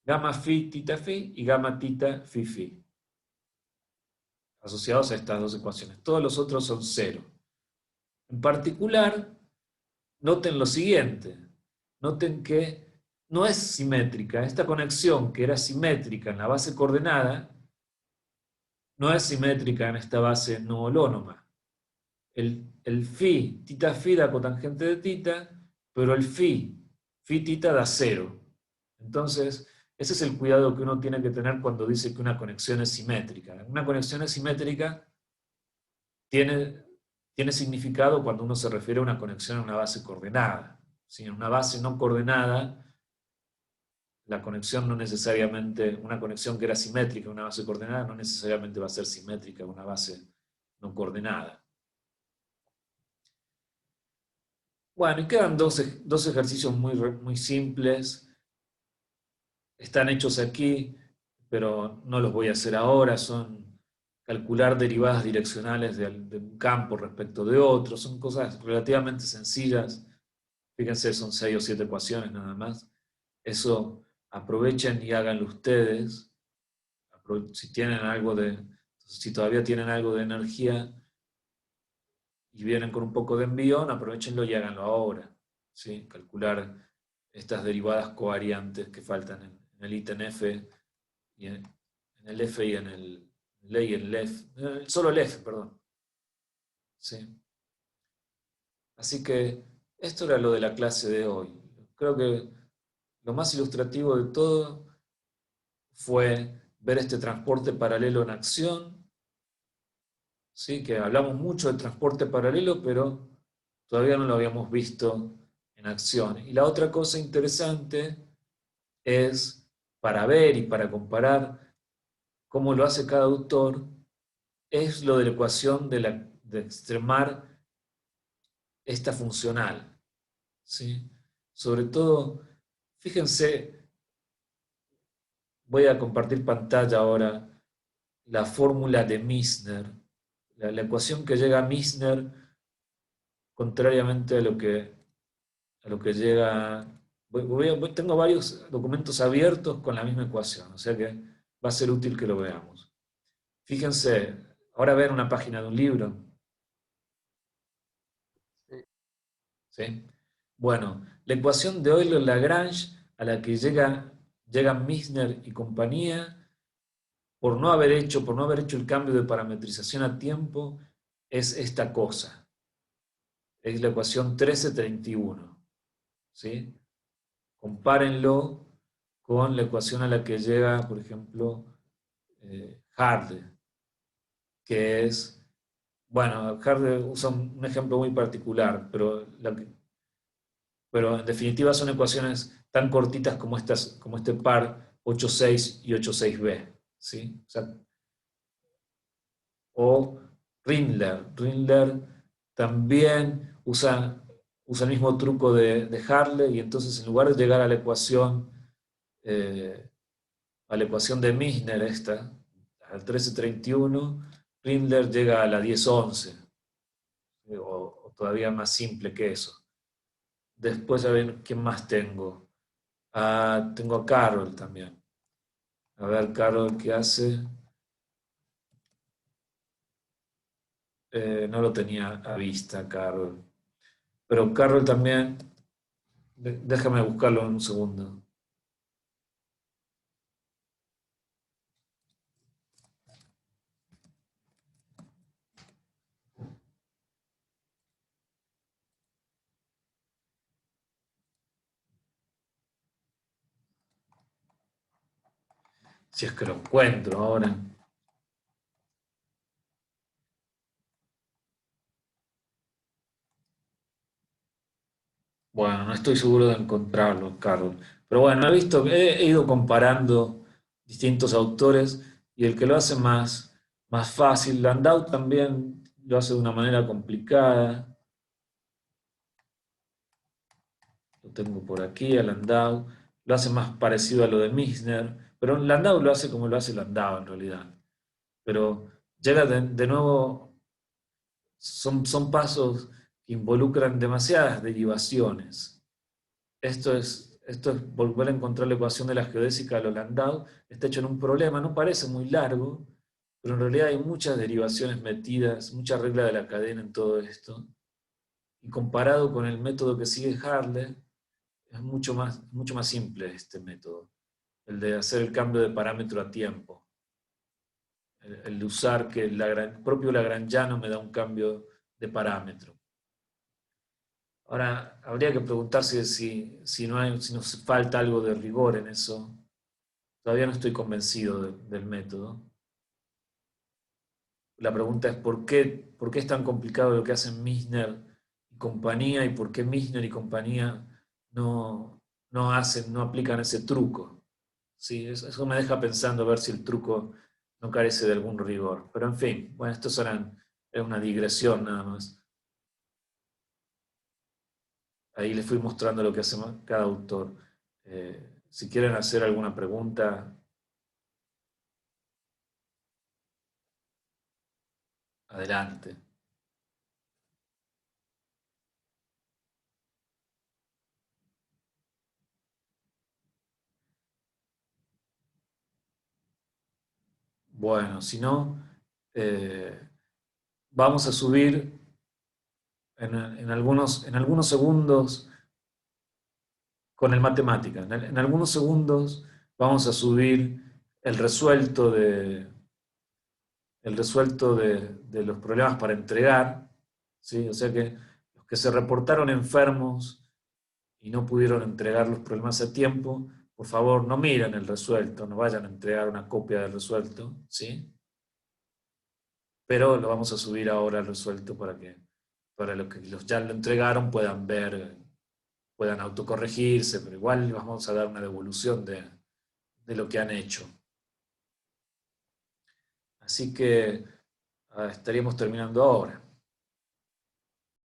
gamma phi tita phi y gamma tita phi phi, asociados a estas dos ecuaciones. Todos los otros son 0. En particular, noten lo siguiente. Noten que no es simétrica. Esta conexión que era simétrica en la base coordenada, no es simétrica en esta base no holónoma. El phi, tita phi da cotangente de tita, pero el phi tita da 0. Entonces, ese es el cuidado que uno tiene que tener cuando dice que una conexión es simétrica. Una conexión es simétrica tiene significado cuando uno se refiere a una conexión a una base coordenada. Si en una base no coordenada, la conexión no necesariamente, una conexión que era simétrica a una base coordenada, no necesariamente va a ser simétrica a una base no coordenada. Bueno, y quedan dos ejercicios muy simples. Están hechos aquí, pero no los voy a hacer ahora. Son calcular derivadas direccionales de un campo respecto de otro. Son cosas relativamente sencillas. Fíjense, son 6 o 7 ecuaciones nada más. Eso aprovechen y háganlo ustedes. Si todavía tienen algo de energía y vienen con un poco de envión, aprovechenlo y háganlo ahora. ¿Sí? Calcular estas derivadas covariantes que faltan en el ítem F, y en el F y en el L y en el F. Solo el F, perdón. ¿Sí? Así que esto era lo de la clase de hoy. Creo que lo más ilustrativo de todo fue ver este transporte paralelo en acción. ¿Sí? Que hablamos mucho de transporte paralelo, pero todavía no lo habíamos visto en acción. Y la otra cosa interesante es, para ver y para comparar cómo lo hace cada autor, es lo de la ecuación de de extremar esta funcional, ¿sí? Sobre todo, fíjense, voy a compartir pantalla ahora, la fórmula de Misner, la ecuación que llega a Misner, contrariamente a lo que llega... tengo varios documentos abiertos con la misma ecuación, o sea que va a ser útil que lo veamos. Fíjense, ahora ven una página de un libro. ¿Sí? Bueno, la ecuación de Euler-Lagrange a la que llegan Misner y compañía, por no haber hecho el cambio de parametrización a tiempo, es esta cosa. Es la ecuación 1331. ¿Sí? Compárenlo con la ecuación a la que llega, por ejemplo, Hardy, que es, bueno, Hardy usa un ejemplo muy particular, pero en definitiva son ecuaciones tan cortitas como este par 8,6 y 8,6b, ¿sí? O Rindler. Rindler también usa el mismo truco de Hartley, y entonces en lugar de llegar eh, a la ecuación de Misner, al 1331, Rindler llega a la 1011, o todavía más simple que eso. Después, a ver, ¿quién más tengo? Tengo a Carroll también. A ver, Carroll, ¿qué hace? No lo tenía a vista, Carroll. Pero Carroll también, déjame buscarlo en un segundo. Si es que lo encuentro ahora. Bueno, no estoy seguro de encontrarlo, Carroll. Pero bueno, he ido comparando distintos autores y el que lo hace más fácil, Landau también lo hace de una manera complicada. Lo tengo por aquí, a Landau. Lo hace más parecido a lo de Misner, pero Landau lo hace como lo hace Landau en realidad. Pero llega de nuevo, son pasos que involucran demasiadas derivaciones. Esto es volver a encontrar la ecuación de la geodésica a lo Landau. Está hecho en un problema, no parece muy largo, pero en realidad hay muchas derivaciones metidas, mucha regla de la cadena en todo esto. Y comparado con el método que sigue Hartley, es mucho más simple este método, el de hacer el cambio de parámetro a tiempo, el de usar que el propio lagrangiano me da un cambio de parámetro. Ahora, habría que preguntarse si nos falta algo de rigor en eso. Todavía no estoy convencido del método. La pregunta es ¿por qué es tan complicado lo que hacen Misner y compañía, y por qué Misner y compañía no aplican ese truco? Sí, eso me deja pensando a ver si el truco no carece de algún rigor. Pero en fin, bueno, es una digresión nada más. Ahí les fui mostrando lo que hace cada autor. Si quieren hacer alguna pregunta, adelante. Bueno, si no, vamos a subir en algunos segundos con el matemática. En algunos segundos vamos a subir el resuelto de los problemas para entregar, ¿sí? O sea que los que se reportaron enfermos y no pudieron entregar los problemas a tiempo, por favor no miren el resuelto, no vayan a entregar una copia del resuelto, ¿sí? Pero lo vamos a subir ahora al resuelto para los que ya lo entregaron puedan ver, puedan autocorregirse, pero igual les vamos a dar una devolución de lo que han hecho. Así que estaríamos terminando ahora.